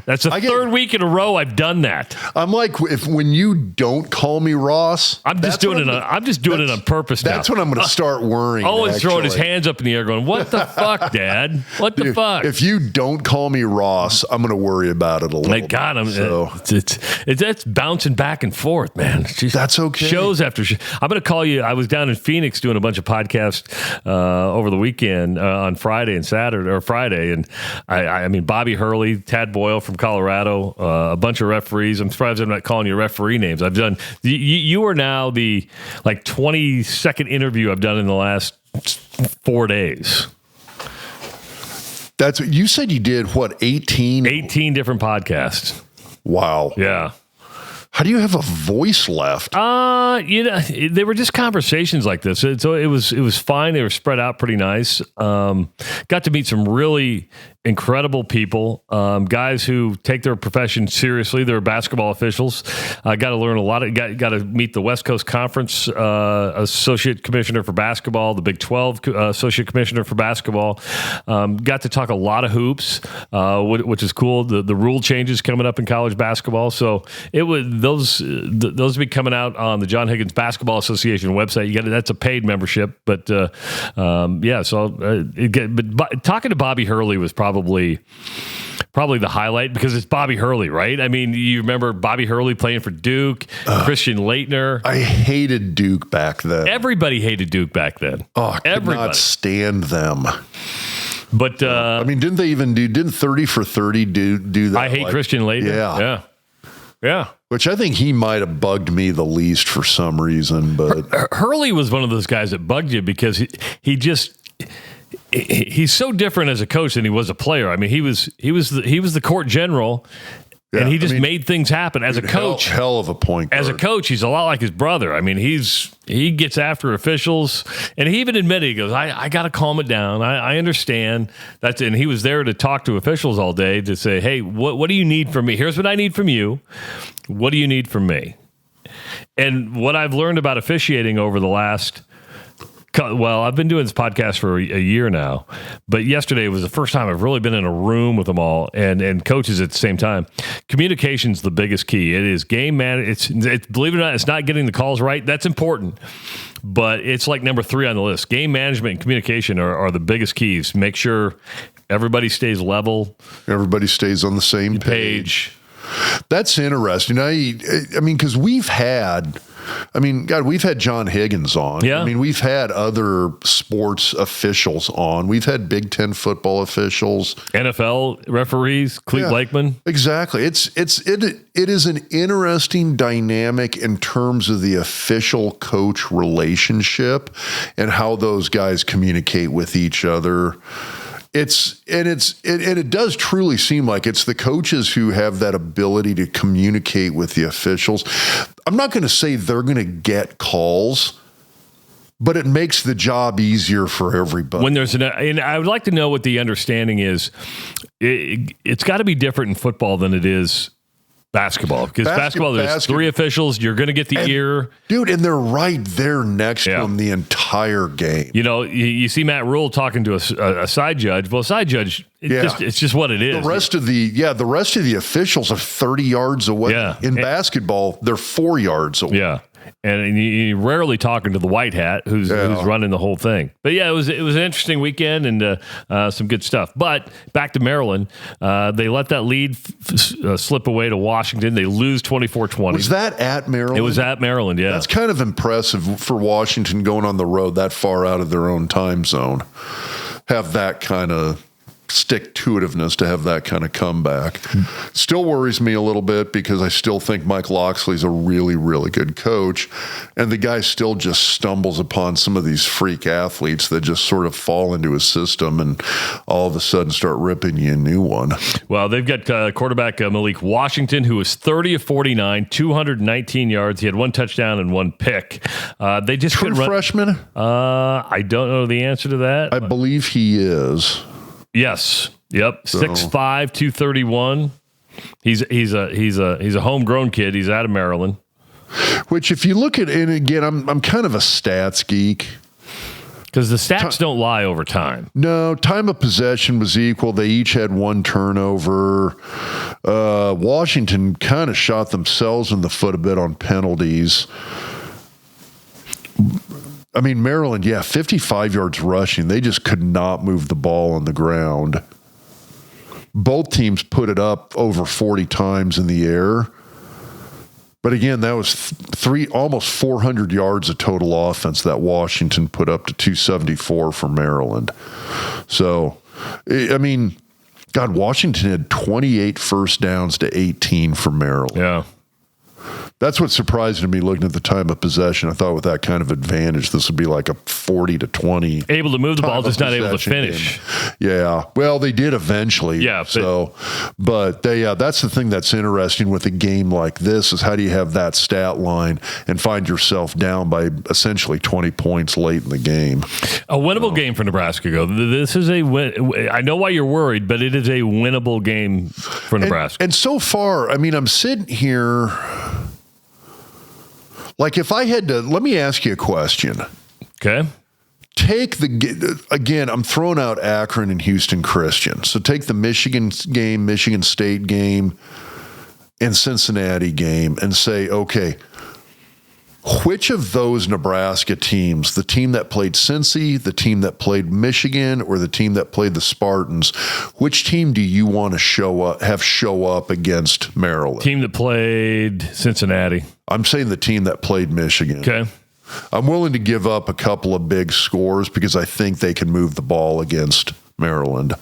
That's the third week in a row I've done that. I'm like, when you don't call me Ross, I'm just doing it on purpose now. That's when I'm going to start worrying. Owen's throwing his hands up in the air going, what the fuck, Dad? What the fuck? If you don't call me Ross, I'm going to worry about it a little bit. God, it's bouncing back and forth, man. That's okay. Shows after shows. I'm going to call you. I was down in Phoenix doing a bunch of podcasts over the weekend on Friday and Saturday, or Friday. And I mean, Bobby Hurley, Tad Boyle from Colorado, a bunch of referees. I'm surprised I'm not calling you referee names. I've done, you are now the 22nd interview I've done in the last 4 days. That's you said you did, what, 18? 18 different podcasts. Wow. Yeah. How do you have a voice left? They were just conversations like this. So it was fine. They were spread out pretty nice. Got to meet some really incredible people, guys who take their profession seriously. They're basketball officials. Got to learn a lot. Got to meet the West Coast Conference Associate Commissioner for Basketball, the Big 12 Associate Commissioner for Basketball. Got to talk a lot of hoops, which is cool. The rule changes coming up in college basketball. So it was those will be coming out on the John Higgins Basketball Association website. That's a paid membership, but yeah. So but talking to Bobby Hurley was probably the highlight because it's Bobby Hurley, right? I mean, you remember Bobby Hurley playing for Duke, Christian Laettner. I hated Duke back then. Everybody hated Duke back then. Oh, I could not stand them. But I mean, didn't 30 for 30 do that? I hate Christian Laettner. Yeah. Which I think he might have bugged me the least for some reason. But Hurley was one of those guys that bugged you because he's so different as a coach than he was a player. I mean, he was the court general, and he just made things happen as a coach. Hell of a point guard. As a coach, he's a lot like his brother. I mean, he gets after officials, and he even admitted, he goes, I got to calm it down. I understand that, and he was there to talk to officials all day to say, hey, what do you need from me? Here's what I need from you. What do you need from me? And what I've learned about officiating over the last. Well, I've been doing this podcast for a year now, but yesterday was the first time I've really been in a room with them all and coaches at the same time. Communication's the biggest key. It is game man. It's believe it or not, it's not getting the calls right. That's important, but it's like number 3 on the list. Game management and communication are the biggest keys. Make sure everybody stays level. Everybody stays on the same page. That's interesting. I mean, because we've had John Higgins on. Yeah. I mean, we've had other sports officials on. We've had Big Ten football officials, NFL referees, Clete Blakeman. Exactly. It is an interesting dynamic in terms of the official coach relationship and how those guys communicate with each other. It does truly seem like it's the coaches who have that ability to communicate with the officials. I'm not going to say they're going to get calls, but it makes the job easier for everybody. When and I would like to know what the understanding is. It's got to be different in football than it is basketball, because basketball, there's 3 officials. You're going to get the ear. Dude, and they're right there next to him the entire game. You know, you see Matt Rule talking to a side judge. Well, a side judge, it's just what it is. The rest of the officials are 30 yards away. Yeah. In basketball, they're 4 yards away. Yeah. And you're rarely talking to the white hat who's running the whole thing. But yeah, it was an interesting weekend and some good stuff. But back to Maryland, they let that lead slip away to Washington. They lose 24-20. Was that at Maryland? It was at Maryland, yeah. That's kind of impressive for Washington going on the road that far out of their own time zone. Have that kind of stick-to-itiveness to have that kind of comeback. Still worries me a little bit because I still think Mike Loxley's a really, really good coach, and the guy still just stumbles upon some of these freak athletes that just sort of fall into his system and all of a sudden start ripping you a new one. Well, they've got quarterback Malik Washington, who was 30 of 49, 219 yards. He had 1 touchdown and 1 pick. They just True freshman? I don't know the answer to that. I believe he is. Yes. Yep. 6'5", 231. He's a homegrown kid. He's out of Maryland. Which, if you look at, and again, I'm kind of a stats geek. Because the stats don't lie over time. No, time of possession was equal. They each had 1 turnover. Washington kind of shot themselves in the foot a bit on penalties. I mean, Maryland, 55 yards rushing. They just could not move the ball on the ground. Both teams put it up over 40 times in the air. But again, that was almost 400 yards of total offense that Washington put up to 274 for Maryland. So, I mean, God, Washington had 28 first downs to 18 for Maryland. Yeah. That's what's surprising to me looking at the time of possession. I thought with that kind of advantage, this would be like a 40-20. Able to move the ball, just not able to finish. Game. Yeah. Well, they did eventually. Yeah. But that's the thing that's interesting with a game like this is how do you have that stat line and find yourself down by essentially 20 points late in the game. A winnable game for Nebraska, though. This is a win. I know why you're worried, but it is a winnable game for Nebraska. And so far, I mean, I'm sitting here. Like if I had to, let me ask you a question. Okay. Take again, I'm throwing out Akron and Houston Christian. So take the Michigan game, Michigan State game, and Cincinnati game and say, okay, which of those Nebraska teams, the team that played Cincy, the team that played Michigan, or the team that played the Spartans, which team do you want to show up against Maryland? Team that played Cincinnati. I'm saying the team that played Michigan. Okay. I'm willing to give up a couple of big scores because I think they can move the ball against Maryland.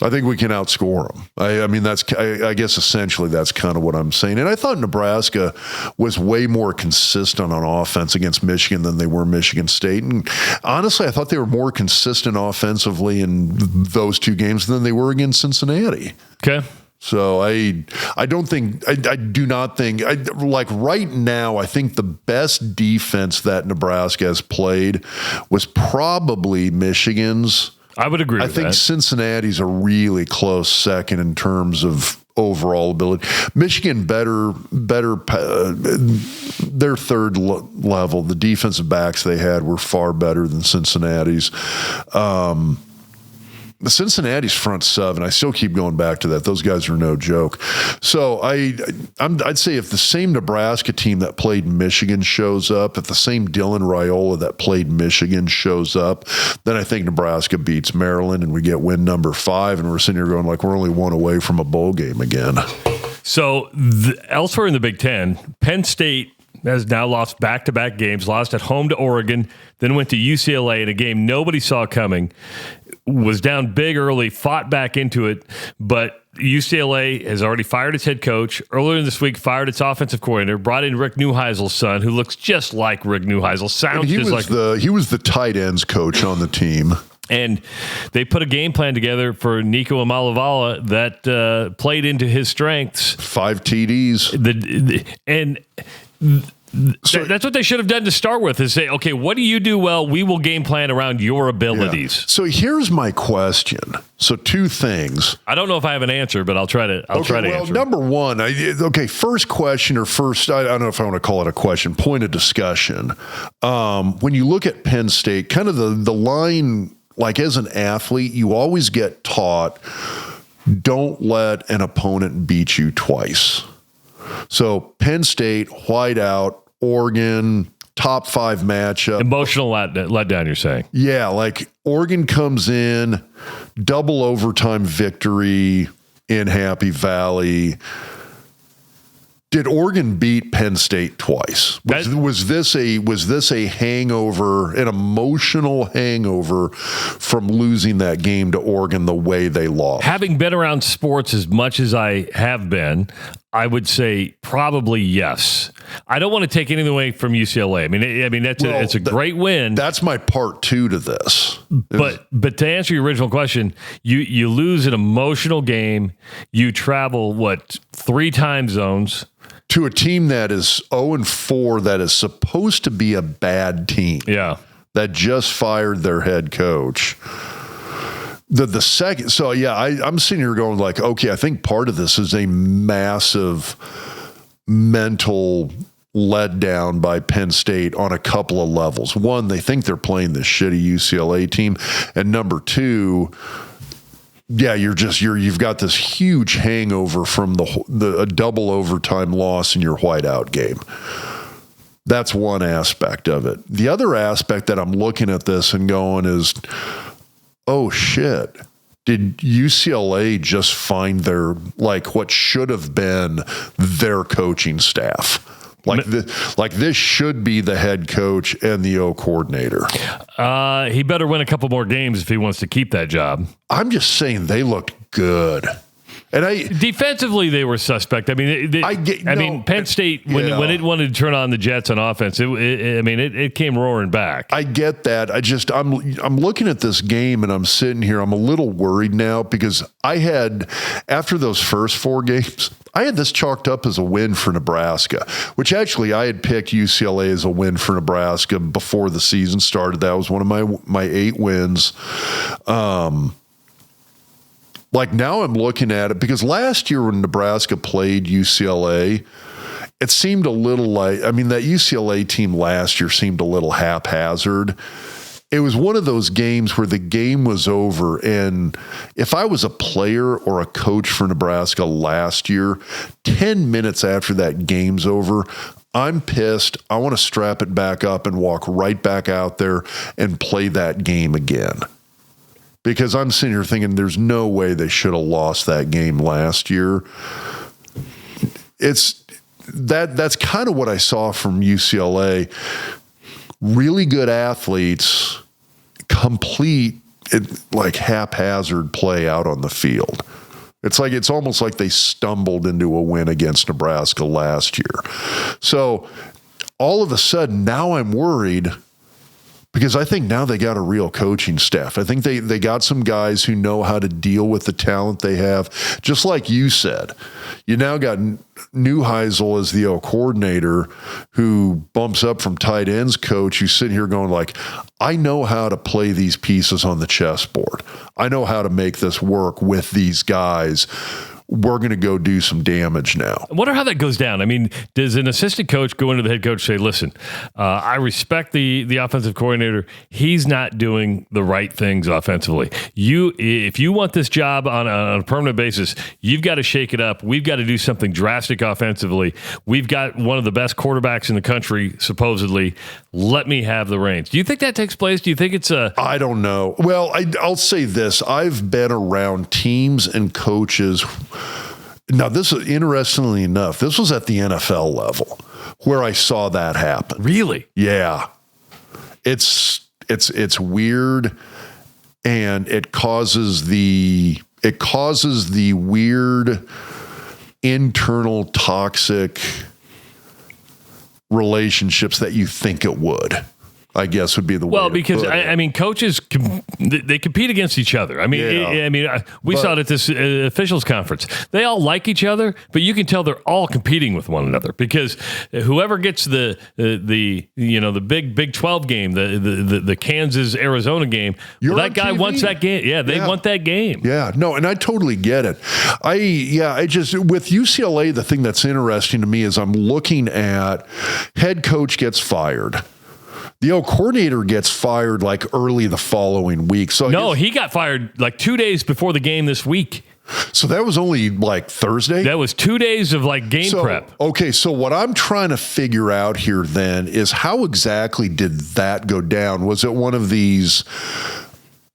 I think we can outscore them. I mean, I guess essentially that's kind of what I'm saying. And I thought Nebraska was way more consistent on offense against Michigan than they were Michigan State. And honestly, I thought they were more consistent offensively in those two games than they were against Cincinnati. Okay. So I do not think like right now, I think the best defense that Nebraska has played was probably Michigan's. I would agree with that. I think Cincinnati's a really close second in terms of overall ability. Michigan better their third level. The defensive backs they had were far better than Cincinnati's. The Cincinnati's front seven, I still keep going back to that. Those guys are no joke. So I'd say if the same Nebraska team that played Michigan shows up, if the same Dylan Raiola that played Michigan shows up, then I think Nebraska beats Maryland and we get win number 5, and we're sitting here going like we're only one away from a bowl game again. So elsewhere in the Big Ten, Penn State has now lost back-to-back games, lost at home to Oregon, then went to UCLA in a game nobody saw coming, was down big early, fought back into it, but UCLA has already fired its head coach. Earlier this week, fired its offensive coordinator, brought in Rick Neuheisel's son, who looks just like Rick Neuheisel. Sounds just like he was the tight ends coach on the team. And they put a game plan together for Nico Amalavala that played into his strengths. 5 TDs. That's what they should have done to start with, is say, okay, what do you do well? We will game plan around your abilities. Yeah. So here's my question. So 2 things. I don't know if I have an answer, but I'll try to answer. Number one, first question or first, I don't know if I want to call it a question, point of discussion. When you look at Penn State, kind of the line, like as an athlete, you always get taught, don't let an opponent beat you twice. So Penn State, whiteout, Oregon, top 5 matchup. Emotional letdown, you're saying? Yeah, like Oregon comes in, double overtime victory in Happy Valley. Did Oregon beat Penn State twice? Was this a hangover, an emotional hangover from losing that game to Oregon the way they lost? Having been around sports as much as I have been, I would say probably yes. I don't want to take anything away from UCLA. I mean it's a great win. That's my part 2 to this. But to answer your original question, you lose an emotional game. You travel 3 time zones to a team that is 0-4, that is supposed to be a bad team. Yeah, that just fired their head coach. The second, so yeah, I'm sitting here going like, okay, I think part of this is a massive mental letdown by Penn State on a couple of levels. One, they think they're playing this shitty UCLA team, and number 2, yeah, you've got this huge hangover from a double overtime loss in your whiteout game. That's one aspect of it. The other aspect that I'm looking at this and going is, oh shit, did UCLA just find their, what should have been their coaching staff? This should be the head coach and the O coordinator. He better win a couple more games if he wants to keep that job. I'm just saying they looked good. And defensively, they were suspect. I mean, Penn State, when it wanted to turn on the Jets on offense, it came roaring back. I get that. I'm looking at this game and I'm sitting here. I'm a little worried now because after those first 4 games, I had this chalked up as a win for Nebraska, which actually I had picked UCLA as a win for Nebraska before the season started. That was one of my 8 wins. Like now I'm looking at it because last year when Nebraska played UCLA, it seemed a little like, that UCLA team last year seemed a little haphazard. It was one of those games where the game was over. And if I was a player or a coach for Nebraska last year, 10 minutes after that game's over, I'm pissed. I want to strap it back up and walk right back out there and play that game again. Because I'm sitting here thinking there's no way they should have lost that game last year. That's kind of what I saw from UCLA. Really good athletes, complete like haphazard play out on the field. It's almost like they stumbled into a win against Nebraska last year. So all of a sudden now I'm worried because I think now they got a real coaching staff. I think they got some guys who know how to deal with the talent they have. Just like you said, you now got Neuheisel as the O coordinator who bumps up from tight ends coach who's sitting here going like, I know how to play these pieces on the chessboard. I know how to make this work with these guys. We're going to go do some damage now. I wonder how that goes down. I mean, does an assistant coach go into the head coach and say, listen, I respect the offensive coordinator. He's not doing the right things offensively. If you want this job on a permanent basis, you've got to shake it up. We've got to do something drastic offensively. We've got one of the best quarterbacks in the country, supposedly. Let me have the reins. Do you think that takes place? Do you think it's I don't know. Well, I'll say this. I've been around teams and coaches. Now, this is interestingly enough, this was at the NFL level where I saw that happen. Really? Yeah. It's weird, and it causes the weird internal toxic relationships that you think it would. I guess would be the way. Well, because coaches they compete against each other. We saw it at this officials conference. They all like each other, but you can tell they're all competing with one another because whoever gets the Big 12 game, the Kansas Arizona game, that guy wants that game. Yeah, they want that game. Yeah, no, and I totally get it. I just with UCLA, the thing that's interesting to me is I'm looking at head coach gets fired. The O coordinator gets fired like early the following week. He got fired like 2 days before the game this week. So that was only like Thursday? That was 2 days of like game prep. Okay, so what I'm trying to figure out here then is how exactly did that go down? Was it one of these,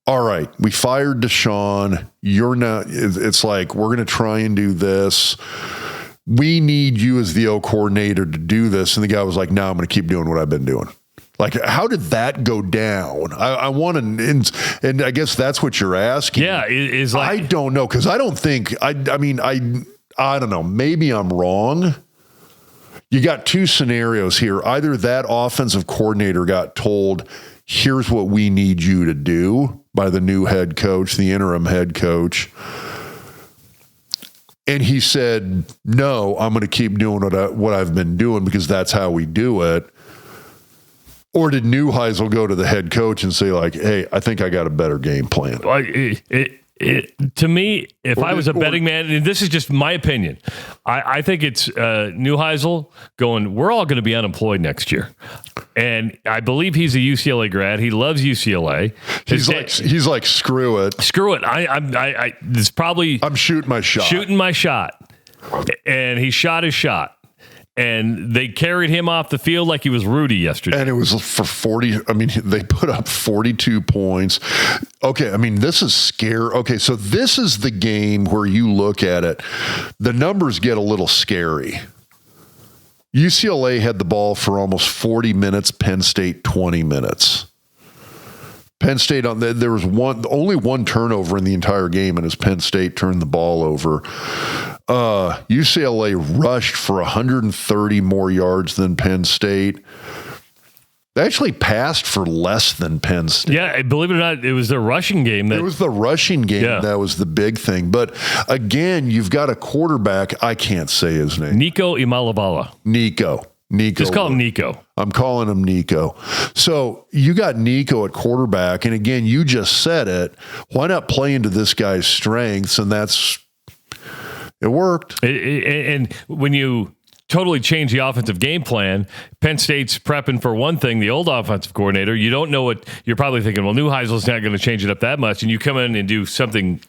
all right, we fired Deshaun, you're not, it's like, we're going to try and do this. We need you as the O coordinator to do this. And the guy was like, no, I'm going to keep doing what I've been doing. Like, how did that go down? I want to, and I guess that's what you're asking. Yeah, is like I don't know because I don't think I don't know. Maybe I'm wrong. You got 2 scenarios here. Either that offensive coordinator got told, "Here's what we need you to do" by the new head coach, the interim head coach. And he said, "No, I'm going to keep doing what I've been doing because that's how we do it." Or did Neuheisel go to the head coach and say, like, hey, I think I got a better game plan? To me, if I was a betting man, and this is just my opinion, I think it's Neuheisel going, we're all going to be unemployed next year. And I believe he's a UCLA grad. He loves UCLA. He's like, screw it. Screw it. I'm shooting my shot. And he shot his shot. And they carried him off the field like he was Rudy yesterday. And it was for 40. I mean, they put up 42 points. Okay, I mean, this is scary. Okay, so this is the game where you look at it. The numbers get a little scary. UCLA had the ball for almost 40 minutes, Penn State 20 minutes. Penn State there was only one turnover in the entire game, and as Penn State turned the ball over. UCLA rushed for 130 more yards than Penn State. They actually passed for less than Penn State. Yeah, believe it or not, it was their rushing game. It was the rushing game that was the big thing. But again, you've got a quarterback. I can't say his name. Nico Imalavala. Nico. Just call him Nico. I'm calling him Nico. So you got Nico at quarterback. And again, you just said it. Why not play into this guy's strengths? And it worked. And when you totally change the offensive game plan, Penn State's prepping for one thing, the old offensive coordinator. You don't know what you're probably thinking, well, Neuheisel's not going to change it up that much. And you come in and do something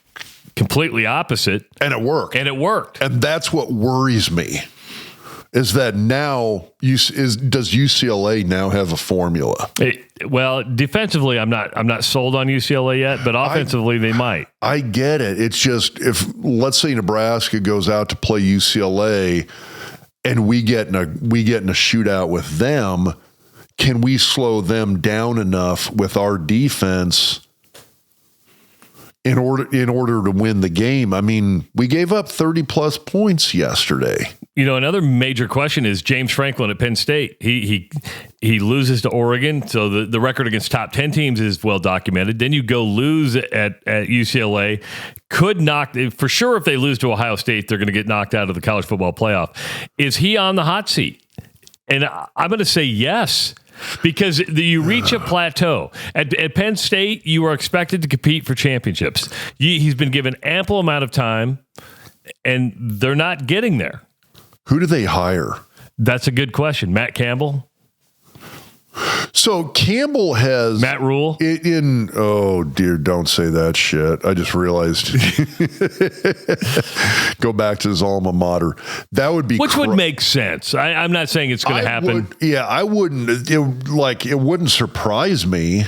completely opposite. And it worked. And that's what worries me. Is that now, does UCLA now have a formula? Well, defensively, I'm not sold on UCLA yet, but offensively, they might. I get it. It's just, if, let's say Nebraska goes out to play UCLA and we get in a shootout with them, can we slow them down enough with our defense in order to win the game? I mean, we gave up 30 plus points yesterday. You know, another major question is James Franklin at Penn State. He loses to Oregon, so the record against top 10 teams is well documented. Then you go lose at UCLA. Could knock, for sure, if they lose to Ohio State, they're going to get knocked out of the college football playoff. Is he on the hot seat? And I'm going to say yes. Because you reach a plateau. At Penn State, you are expected to compete for championships. He's been given ample amount of time, and they're not getting there. Who do they hire? That's a good question. Matt Campbell? So Campbell has... Matt Rule? Oh, dear, don't say that shit. I just realized. Go back to his alma mater. That would be... Which would make sense. I'm not saying it's going to happen. I wouldn't... It wouldn't surprise me.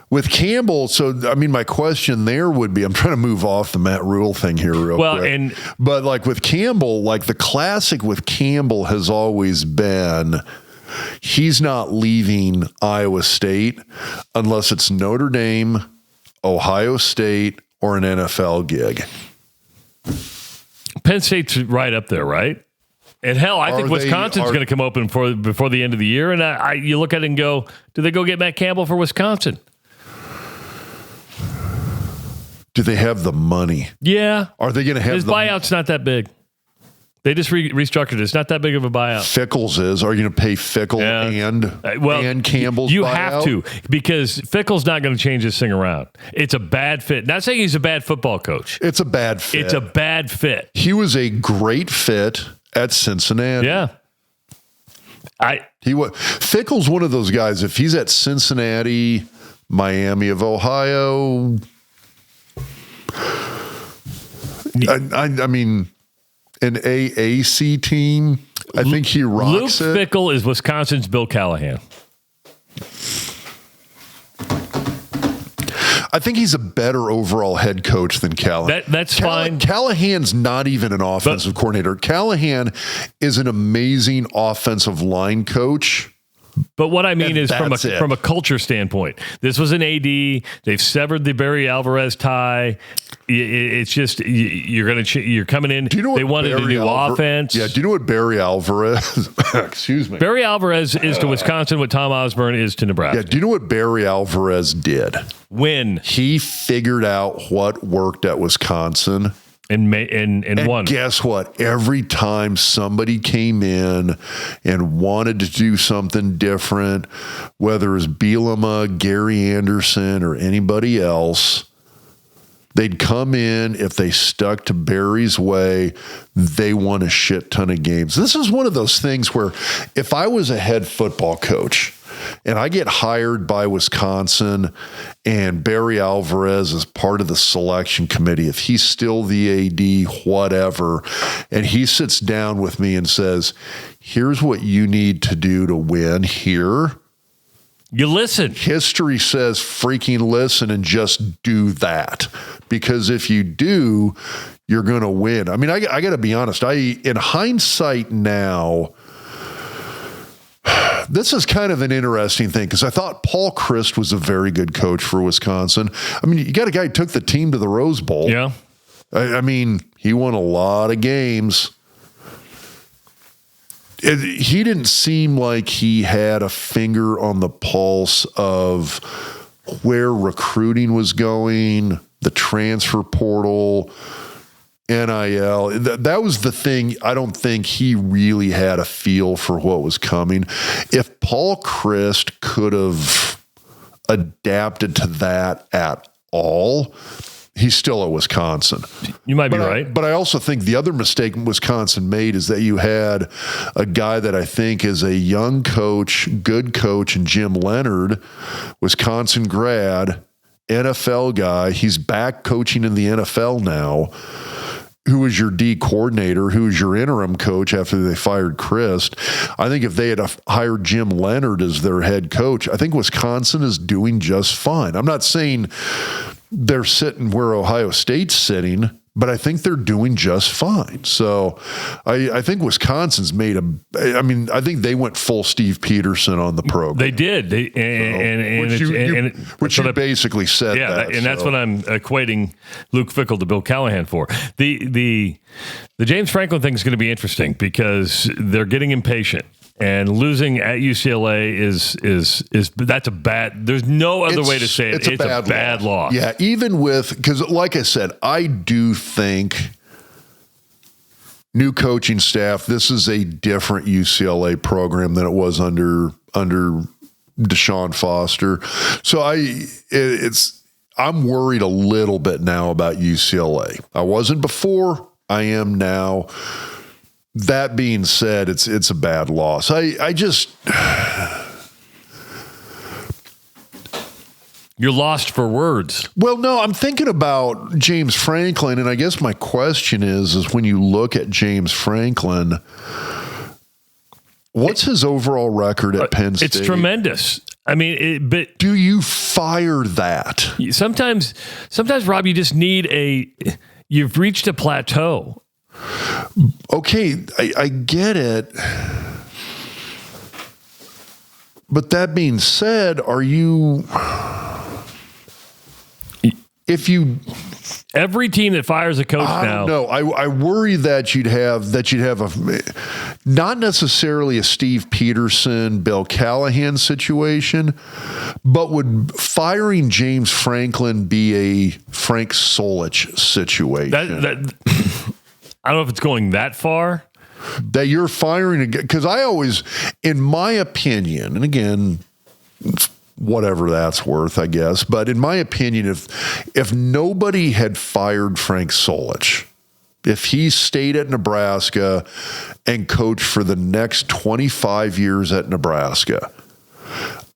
With Campbell, so, I mean, my question there would be, I'm trying to move off the Matt Rule thing here real quick. But like with Campbell, like the classic with Campbell has always been... He's not leaving Iowa State unless it's Notre Dame, Ohio State, or an NFL gig. Penn State's right up there, right? And hell, I think Wisconsin's going to come open before the end of the year. And you look at it and go, do they go get Matt Campbell for Wisconsin? Do they have the money? Yeah. Are they going to have his buyout's not that big. They just restructured it. It's not that big of a buyout. Fickles is. Are you going to pay Fickle and Campbell's You buyout? have to, because Fickle's not going to change this thing around. It's a bad fit. Not saying he's a bad football coach. It's a bad fit. It's a bad fit. He was a great fit at Cincinnati. Yeah. Fickle's one of those guys. If he's at Cincinnati, Miami of Ohio, I mean... An AAC team, I think he rocks Luke Fickell is Wisconsin's Bill Callahan. I think he's a better overall head coach than Callahan. That's fine. Callahan's not even an offensive coordinator. Callahan is an amazing offensive line coach. But what I mean is from a culture standpoint, this was an AD. They've severed the Barry Alvarez tie. It's just you're coming in. Do you know what they wanted a new offense? Yeah. Do you know what Barry Alvarez? Excuse me. Barry Alvarez is to Wisconsin what Tom Osborne is to Nebraska. Yeah. Do you know what Barry Alvarez did? When he figured out what worked at Wisconsin. And won. Guess what? Every time somebody came in and wanted to do something different, whether it was Bielema, Gary Anderson, or anybody else, they'd come in. If they stuck to Barry's way, they won a shit ton of games. This is one of those things where if I was a head football coach and I get hired by Wisconsin and Barry Alvarez is part of the selection committee, if he's still the AD, whatever, and he sits down with me and says, here's what you need to do to win here. You listen. History says freaking listen and just do that. Because if you do, you're going to win. I mean, I got to be honest. In hindsight now, this is kind of an interesting thing because I thought Paul Chryst was a very good coach for Wisconsin. I mean, you got a guy who took the team to the Rose Bowl. Yeah. I mean, he won a lot of games. He didn't seem like he had a finger on the pulse of where recruiting was going, the transfer portal, NIL. That was the thing. I don't think he really had a feel for what was coming. If Paul Chryst could have adapted to that at all, he's still at Wisconsin. You might be right. But I also think the other mistake Wisconsin made is that you had a guy that I think is a young coach, good coach, and Jim Leonard, Wisconsin grad, NFL guy. He's back coaching in the NFL now. Who was your D coordinator? Who was your interim coach after they fired Chryst? I think if they had hired Jim Leonard as their head coach, I think Wisconsin is doing just fine. I'm not saying they're sitting where Ohio State's sitting, but I think they're doing just fine. So I think Wisconsin's I think they went full Steve Peterson on the program. They did. Which you basically said that. And that's what I'm equating Luke Fickell to Bill Callahan for. The James Franklin thing is going to be interesting because they're getting impatient. And losing at UCLA is that's a bad. There's no other way to say it. It's a bad loss. Yeah, even because, like I said, I do think new coaching staff. This is a different UCLA program than it was under Deshaun Foster. So I'm worried a little bit now about UCLA. I wasn't before. I am now. That being said, it's a bad loss. I just you're lost for words. Well, no, I'm thinking about James Franklin, and I guess my question is when you look at James Franklin, what's his overall record at Penn State? It's tremendous. I mean, but do you fire that? Sometimes, Rob, you just need you've reached a plateau. Okay, I get it. But that being said, every team that fires a coach now. No, I worry that you'd have not necessarily a Steve Peterson, Bill Callahan situation, but would firing James Franklin be a Frank Solich situation? I don't know if it's going that far. That you're firing, because I always, in my opinion, and again, whatever that's worth, I guess, but in my opinion, if nobody had fired Frank Solich, if he stayed at Nebraska and coached for the next 25 years at Nebraska,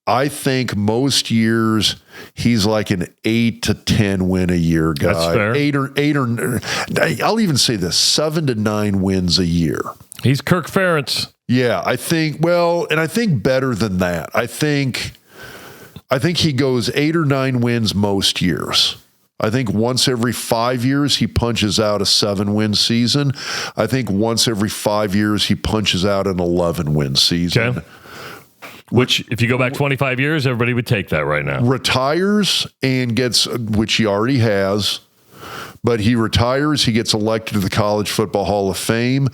I think most years he's like an 8 to 10 win a year guy. That's fair. Eight or I'll even say this, 7 to 9 wins a year. He's Kirk Ferentz. Yeah, I think better than that. I think he goes 8 or 9 wins most years. I think once every 5 years he punches out a 7-win season. I think once every 5 years he punches out an 11-win season. Okay. Which, if you go back 25 years, everybody would take that right now. Retires and gets, which he already has, but he retires, he gets elected to the College Football Hall of Fame,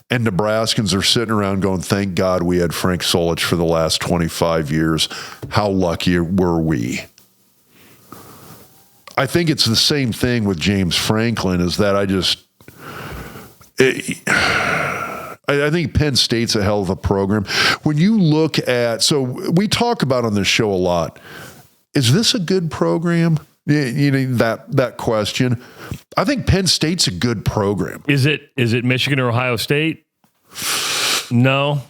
and Nebraskans are sitting around going, thank God we had Frank Solich for the last 25 years. How lucky were we? I think it's the same thing with James Franklin, is that I think Penn State's a hell of a program. When you look at, so we talk about on this show a lot, is this a good program? You know, that question. I think Penn State's a good program. Is it Michigan or Ohio State? No.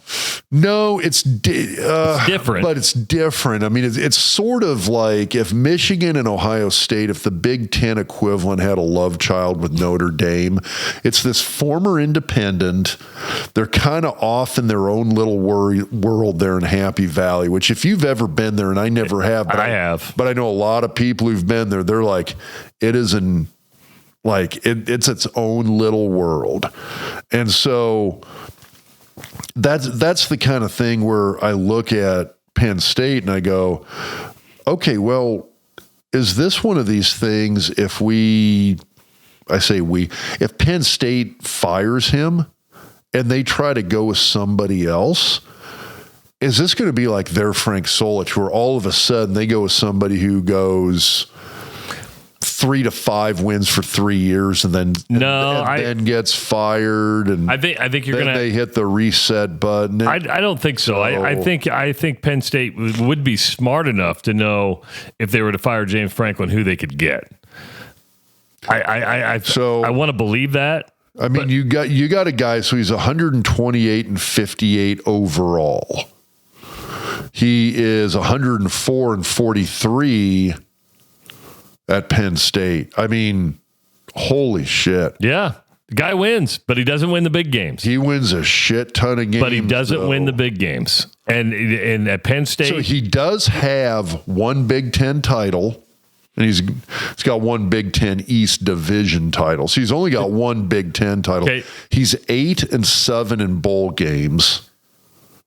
No, it's different. But it's different. I mean, it's sort of like if Michigan and Ohio State, if the Big Ten equivalent had a love child with Notre Dame, it's this former independent. They're kind of off in their own little world there in Happy Valley, which if you've ever been there, and I never have. But I have. But I know a lot of people who've been there. They're like, it's its own little world. And so that's the kind of thing where I look at Penn State and I go, okay, well, is this one of these things if Penn State fires him and they try to go with somebody else, is this going to be like their Frank Solich, where all of a sudden they go with somebody who goes 3 to 5 wins for 3 years and then then gets fired, and I think you're going to they hit the reset button. I don't think so. I think Penn State would be smart enough to know if they were to fire James Franklin who they could get. I want to believe that. I mean, you got a guy, so he's 128 and 58 overall. He is 104 and 43 at Penn State. I mean, holy shit. Yeah. The guy wins, but he doesn't win the big games. He wins a shit ton of games. But he doesn't win the big games. And at Penn State. So he does have one Big Ten title, and he's got one Big Ten East Division title. So he's only got one Big Ten title. Okay. He's 8-7 in bowl games.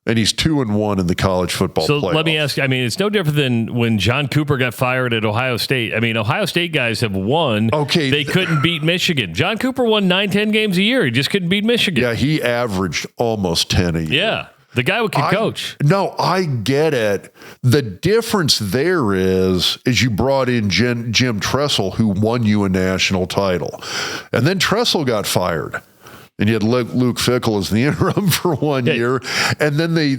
And he's 2-1 in the college football playoff. So let me ask you, I mean, it's no different than when John Cooper got fired at Ohio State. I mean, Ohio State guys have won. Okay. They couldn't beat Michigan. John Cooper won 9-10 games a year. He just couldn't beat Michigan. Yeah, he averaged almost 10 a year. Yeah. The guy could coach. No, I get it. The difference there is you brought in Jim Tressel, who won you a national title. And then Tressel got fired. And you had Luke Fickell as the interim for 1 year, and then they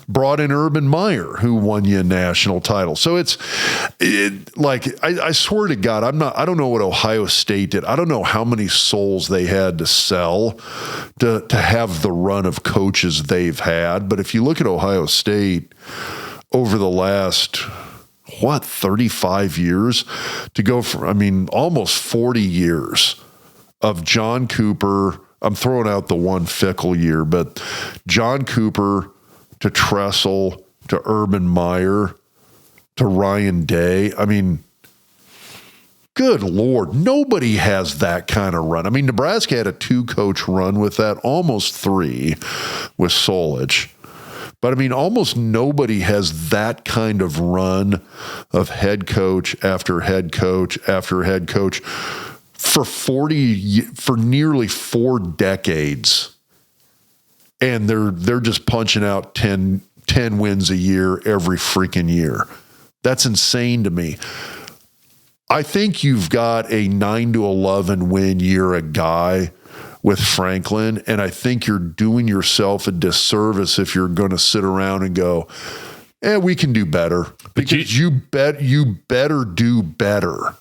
brought in Urban Meyer, who won you a national title. So I swear to God, I don't know what Ohio State did. I don't know how many souls they had to sell to have the run of coaches they've had. But if you look at Ohio State over the last 35 years, to go from almost 40 years of John Cooper. I'm throwing out the one Fickell year, but John Cooper to Tressel to Urban Meyer to Ryan Day. I mean, good Lord, nobody has that kind of run. I mean, Nebraska had a 2-coach run with that, almost 3 with Solich. But I mean, almost nobody has that kind of run of head coach after head coach after head coach for nearly 4 decades, and they're just punching out 10 wins a year every freaking year. That's insane to me. I think you've got a 9-11 win year a guy with Franklin, and I think you're doing yourself a disservice if you're going to sit around and go, we can do better, because you better do better.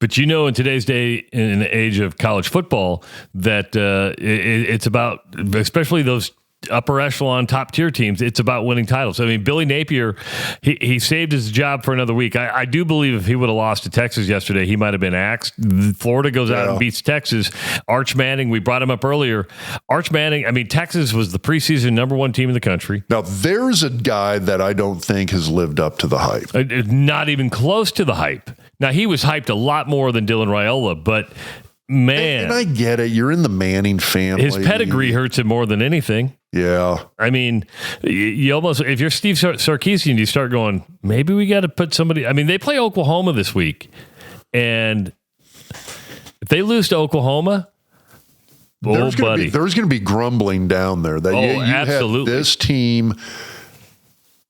But in today's day, in the age of college football, that it's about, especially those upper echelon top tier teams, it's about winning titles. I mean, Billy Napier, he saved his job for another week. I do believe if he would have lost to Texas yesterday, he might have been axed. Florida goes out and beats Texas. Arch Manning, we brought him up earlier. Arch Manning, I mean, Texas was the preseason #1 team in the country. Now, there's a guy that I don't think has lived up to the hype. Not even close to the hype. Now, he was hyped a lot more than Dylan Raiola, but man. And I get it. You're in the Manning family. His pedigree hurts him more than anything. Yeah. I mean, you almost, if you're Steve Sarkisian, you start going, maybe we got to put somebody. I mean, they play Oklahoma this week. And if they lose to Oklahoma, there's going to be grumbling down there that you absolutely. Have this team.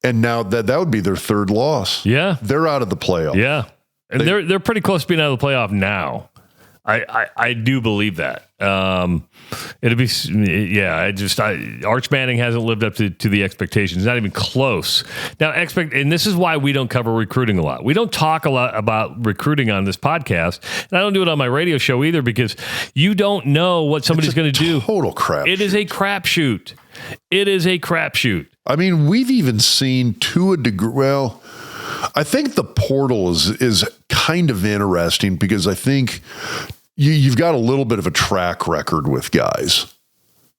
And now that would be their 3rd loss. Yeah. They're out of the playoff. Yeah. And they're pretty close to being out of the playoff now. I do believe that. It'll be, Arch Manning hasn't lived up to the expectations. Not even close. Now, and this is why we don't cover recruiting a lot. We don't talk a lot about recruiting on this podcast, and I don't do it on my radio show either, because you don't know what somebody's going to do. Total crap. It is a crapshoot. It is a crapshoot. I mean, we've even seen to a degree. Well, I think the portal is kind of interesting, because I think you've got a little bit of a track record with guys.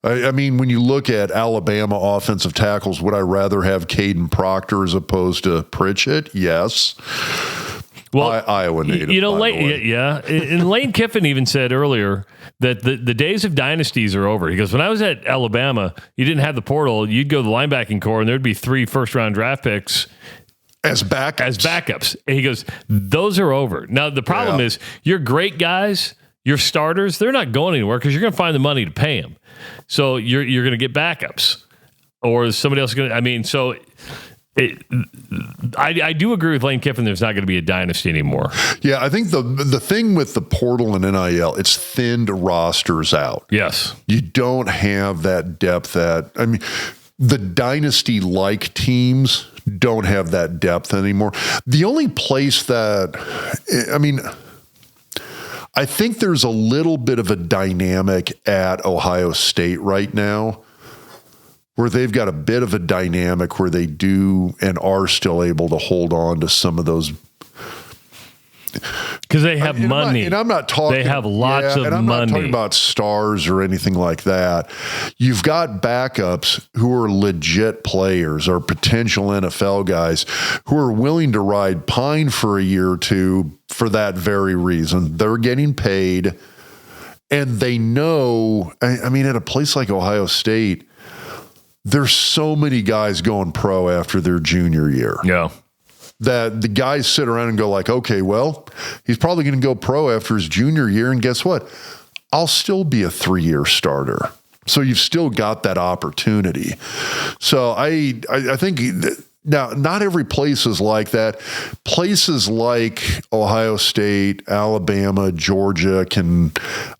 I mean, when you look at Alabama offensive tackles, would I rather have Caden Proctor as opposed to Pritchett? Yes. Well, Iowa native. And Lane Kiffin even said earlier that the days of dynasties are over. He goes, when I was at Alabama, you didn't have the portal. You'd go to the linebacking core, and there'd be 3 first-round draft picks as backups. And he goes, those are over. Now, the problem is your great guys, your starters, they're not going anywhere because you're going to find the money to pay them. So you're going to get backups. Or is somebody else going to – I mean, so – I do agree with Lane Kiffin. There's not going to be a dynasty anymore. Yeah, I think the thing with the portal and NIL, it's thinned rosters out. Yes, you don't have that depth. The dynasty-like teams don't have that depth anymore. The only place that I think there's a little bit of a dynamic at Ohio State right now, where they've got a bit of a dynamic where they do and are still able to hold on to some of those. Because they have money. I'm not talking. They have lots of money. And I'm not talking about stars or anything like that. You've got backups who are legit players or potential NFL guys who are willing to ride pine for a year or two for that very reason. They're getting paid, and they know. I mean, at a place like Ohio State, there's so many guys going pro after their junior year. Yeah. That the guys sit around and go like, okay, well, he's probably going to go pro after his junior year. And guess what? I'll still be a 3-year starter. So you've still got that opportunity. So I think now, not every place is like that. Places like Ohio State, Alabama, Georgia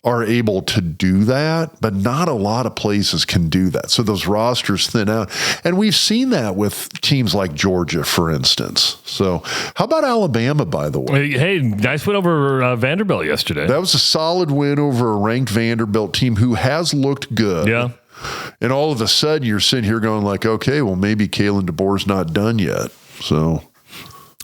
are able to do that, but not a lot of places can do that. So those rosters thin out. And we've seen that with teams like Georgia, for instance. So how about Alabama, by the way? Hey, nice win over Vanderbilt yesterday. That was a solid win over a ranked Vanderbilt team who has looked good. Yeah. And all of a sudden you're sitting here going like, okay, well, maybe Kalen DeBoer's not done yet. So,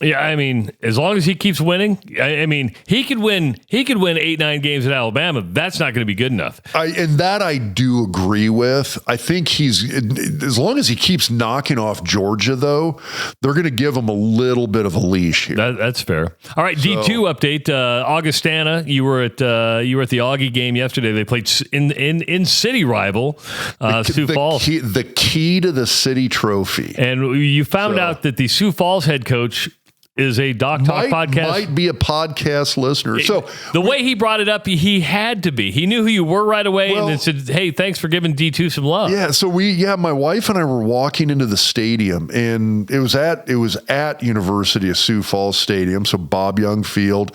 yeah, I mean, as long as he keeps winning, I mean, he could win 8-9 games at Alabama. That's not going to be good enough. And that I do agree with. I think as long as he keeps knocking off Georgia, though, they're going to give him a little bit of a leash here. That's fair. All right, D2 update. Augustana, you were at the Augie game yesterday. They played in city rival Sioux Falls. The key to the city trophy. And you found out that the Sioux Falls head coach is a Doc Talk podcast. Might be a podcast listener. So the way he brought it up, he had to be. He knew who you were right away, and then said, "Hey, thanks for giving D2 some love." Yeah. So my wife and I were walking into the stadium, and it was at University of Sioux Falls Stadium. So Bob Young Field.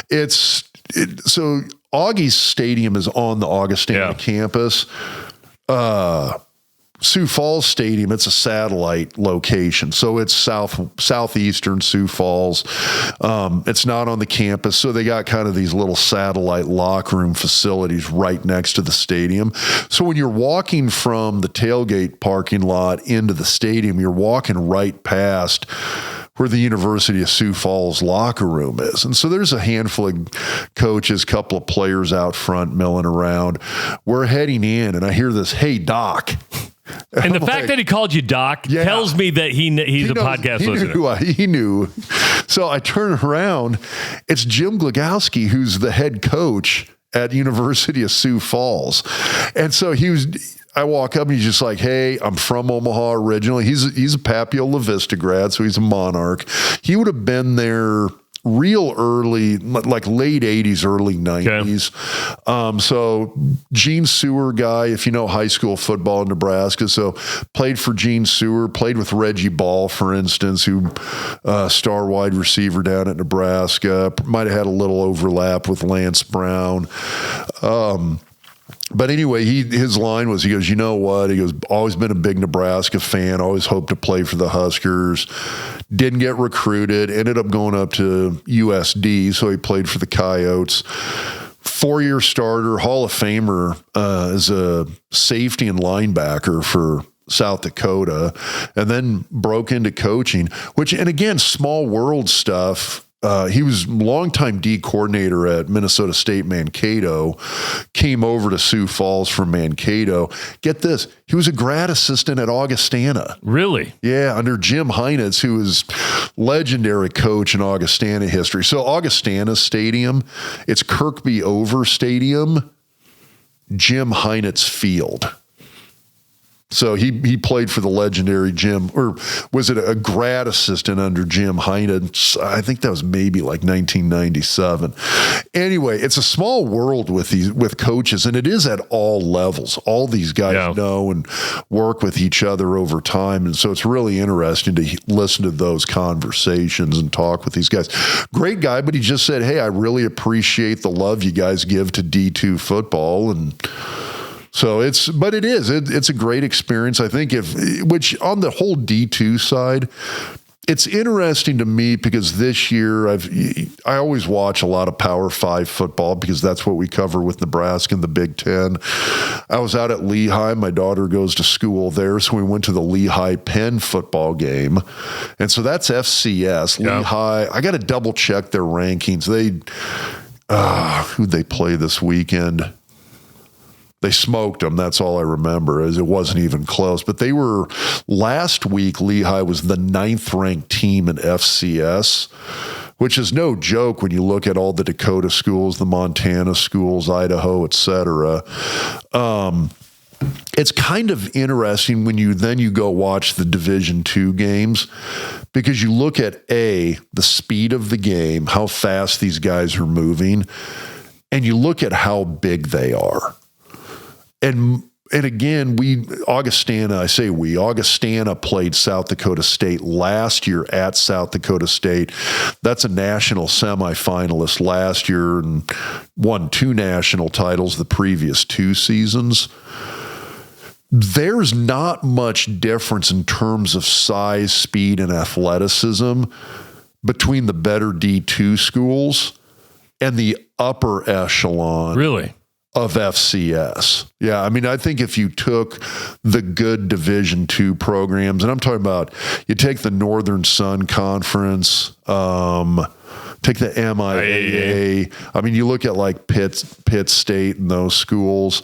So Augie's stadium is on the Augustana campus. Sioux Falls Stadium, it's a satellite location. So it's southeastern Sioux Falls. It's not on the campus. So they got kind of these little satellite locker room facilities right next to the stadium. So when you're walking from the tailgate parking lot into the stadium, you're walking right past where the University of Sioux Falls locker room is. And so there's a handful of coaches, couple of players out front milling around. We're heading in, and I hear this, "Hey, Doc." And the fact that he called you Doc tells me that he's a podcast listener. He knew. So I turn around. It's Jim Glagowski, who's the head coach at University of Sioux Falls. And so I walk up and he's just like, "Hey, I'm from Omaha originally." He's a Papio La Vista grad, so he's a Monarch. He would have been there real early, like late 80s, early 90s. Okay. So Gene Sewer guy, if you know high school football in Nebraska. So played for Gene Sewer, played with Reggie Ball, for instance, who star wide receiver down at Nebraska. Might have had a little overlap with Lance Brown. But anyway, his line was, he goes, "You know what?" He goes, "Always been a big Nebraska fan, always hoped to play for the Huskers. Didn't get recruited, ended up going up to USD, so he played for the Coyotes. 4-year starter, Hall of Famer as a safety and linebacker for South Dakota, and then broke into coaching, and again, small world stuff. he was longtime D coordinator at Minnesota State Mankato, came over to Sioux Falls from Mankato. Get this, he was a grad assistant at Augustana. Really? Yeah, under Jim Heinitz, who is legendary coach in Augustana history. So Augustana Stadium, it's Kirkby Over Stadium, Jim Heinitz Field. So he played for the legendary Jim, or was it a grad assistant under Jim Heinitz? I think that was maybe like 1997. Anyway, it's a small world with coaches, and it is at all levels. All these guys know and work with each other over time, and so it's really interesting to listen to those conversations and talk with these guys. Great guy, but he just said, "Hey, I really appreciate the love you guys give to D2 football," and so it's a great experience. I think which on the whole D2 side, it's interesting to me because this year I always watch a lot of Power 5 football because that's what we cover with Nebraska and the Big Ten. I was out at Lehigh. My daughter goes to school there, so we went to the Lehigh Penn football game. And so that's FCS. Yeah. Lehigh, I got to double check their rankings. Who'd they play this weekend? They smoked them. That's all I remember, as it wasn't even close. But they were, last week, Lehigh was the 9th ranked team in FCS, which is no joke when you look at all the Dakota schools, the Montana schools, Idaho, et cetera. It's kind of interesting when you go watch the Division II games, because you look at the speed of the game, how fast these guys are moving, and you look at how big they are. And again, Augustana played South Dakota State last year at South Dakota State. That's a national semifinalist last year and won 2 national titles the previous 2 seasons. There's not much difference in terms of size, speed, and athleticism between the better D2 schools and the upper echelon. Really? Of FCS. Yeah, I mean, I think if you took the good Division II programs, and I'm talking about, you take the Northern Sun Conference, take the MIAA. I mean, you look at like Pitt State and those schools,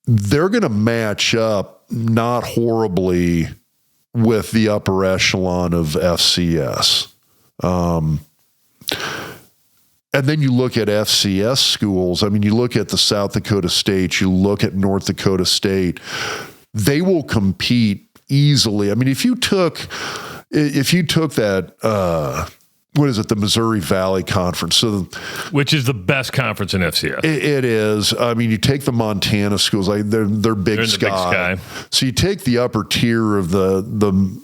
they're going to match up not horribly with the upper echelon of FCS. And then you look at FCS schools. I mean, you look at the South Dakota State, you look at North Dakota State, they will compete easily. I mean, if you took that, what is it, the Missouri Valley Conference, which is the best conference in FCS. It is. I mean, you take the Montana schools, like they're Big Sky. So you take the upper tier of the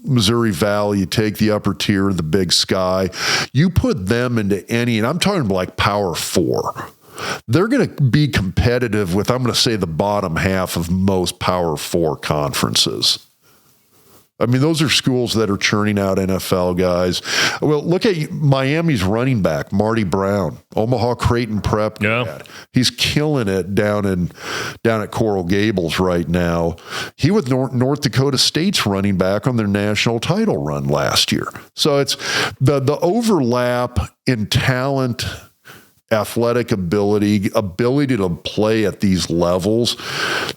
Missouri Valley, you take the upper tier of the Big Sky, you put them into any, and I'm talking like Power 4. They're going to be competitive with, I'm going to say, the bottom half of most Power 4 conferences. I mean, those are schools that are churning out NFL guys. Well, look at Miami's running back, Marty Brown, Omaha Creighton Prep. Yeah. He's killing it down at Coral Gables right now. He was North Dakota State's running back on their national title run last year. So it's the overlap in talent, athletic ability to play at these levels.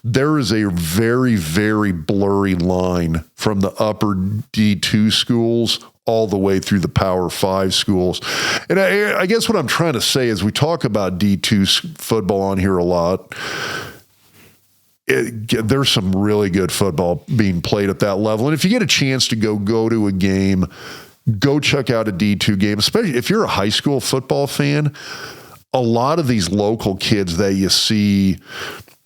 There is a very, very blurry line from the upper D2 schools all the way through the Power 5 schools. And I guess what I'm trying to say is, we talk about D2 football on here a lot. There's some really good football being played at that level. And if you get a chance to go to a game, go check out a D2 game, especially if you're a high school football fan. A lot of these local kids that you see,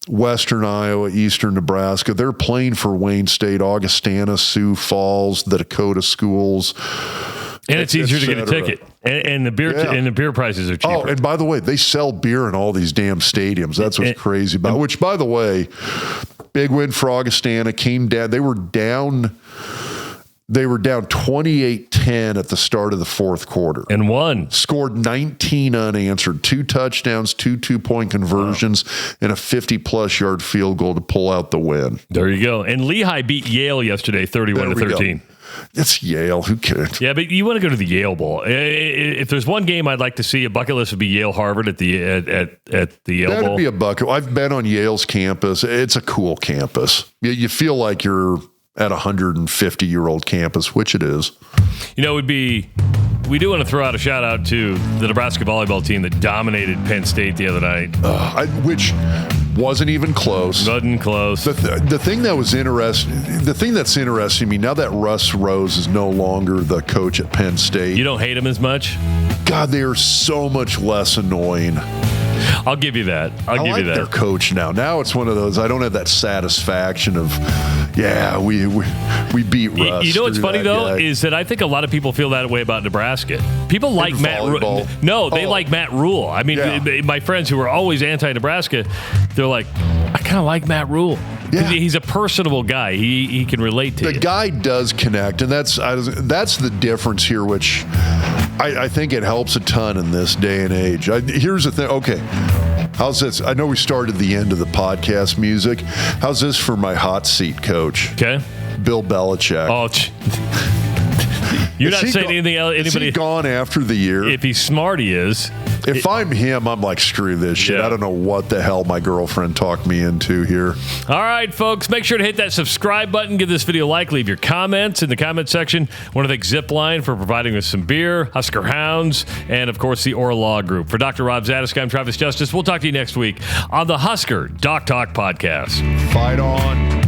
Western Iowa, Eastern Nebraska, they're playing for Wayne State, Augustana, Sioux Falls, the Dakota schools. And it's easier to get a ticket. And the beer prices are cheaper. Oh, and by the way, they sell beer in all these damn stadiums. That's what's crazy about it. Which, by the way, big win for Augustana, came down. They were down 28-10 at the start of the fourth quarter. And won. Scored 19 unanswered, 2 touchdowns, 2 2-point conversions, and a 50-plus yard field goal to pull out the win. There you go. And Lehigh beat Yale yesterday, 31-13. It's Yale. Who cares? Yeah, but you want to go to the Yale Bowl. If there's one game I'd like to see, a bucket list would be Yale Harvard at the Yale Bowl. That'd be a bucket. I've been on Yale's campus. It's a cool campus. You feel like you're at a 150-year-old campus, which it is. You know, we do want to throw out a shout out to the Nebraska volleyball team that dominated Penn State the other night. Which wasn't even close. Wasn't close. The thing that was interesting, the thing that's interesting to me now that Russ Rose is no longer the coach at Penn State. You don't hate him as much? God, they are so much less annoying. I'll give you that. I'll give you that. Their coach now. Now it's one of those. I don't have that satisfaction of, yeah, we beat Russ. You know what's funny though guy. is that I think a lot of people feel that way about Nebraska. People like Matt Rule. No, they like Matt Rule. I mean, my friends who are always anti-Nebraska, they're like, I kind of like Matt Rule. Yeah. He's a personable guy. He can relate to you. The guy does connect, and that's the difference here, which I think it helps a ton in this day and age. Here's the thing. Okay, how's this? I know we started the end of the podcast music. How's this for my hot seat coach? Okay. Bill Belichick. Oh, you're not saying anything else? Is he gone after the year? If he's smart, he is. If I'm him, I'm like, screw this shit. Yeah. I don't know what the hell my girlfriend talked me into here. All right, folks, make sure to hit that subscribe button. Give this video a like. Leave your comments in the comment section. I want to thank Zipline for providing us some beer, Husker Hounds, and, of course, the Law Group. For Dr. Rob Zatechka, I'm Travis Justice. We'll talk to you next week on the Husker Doc Talk Podcast. Fight on.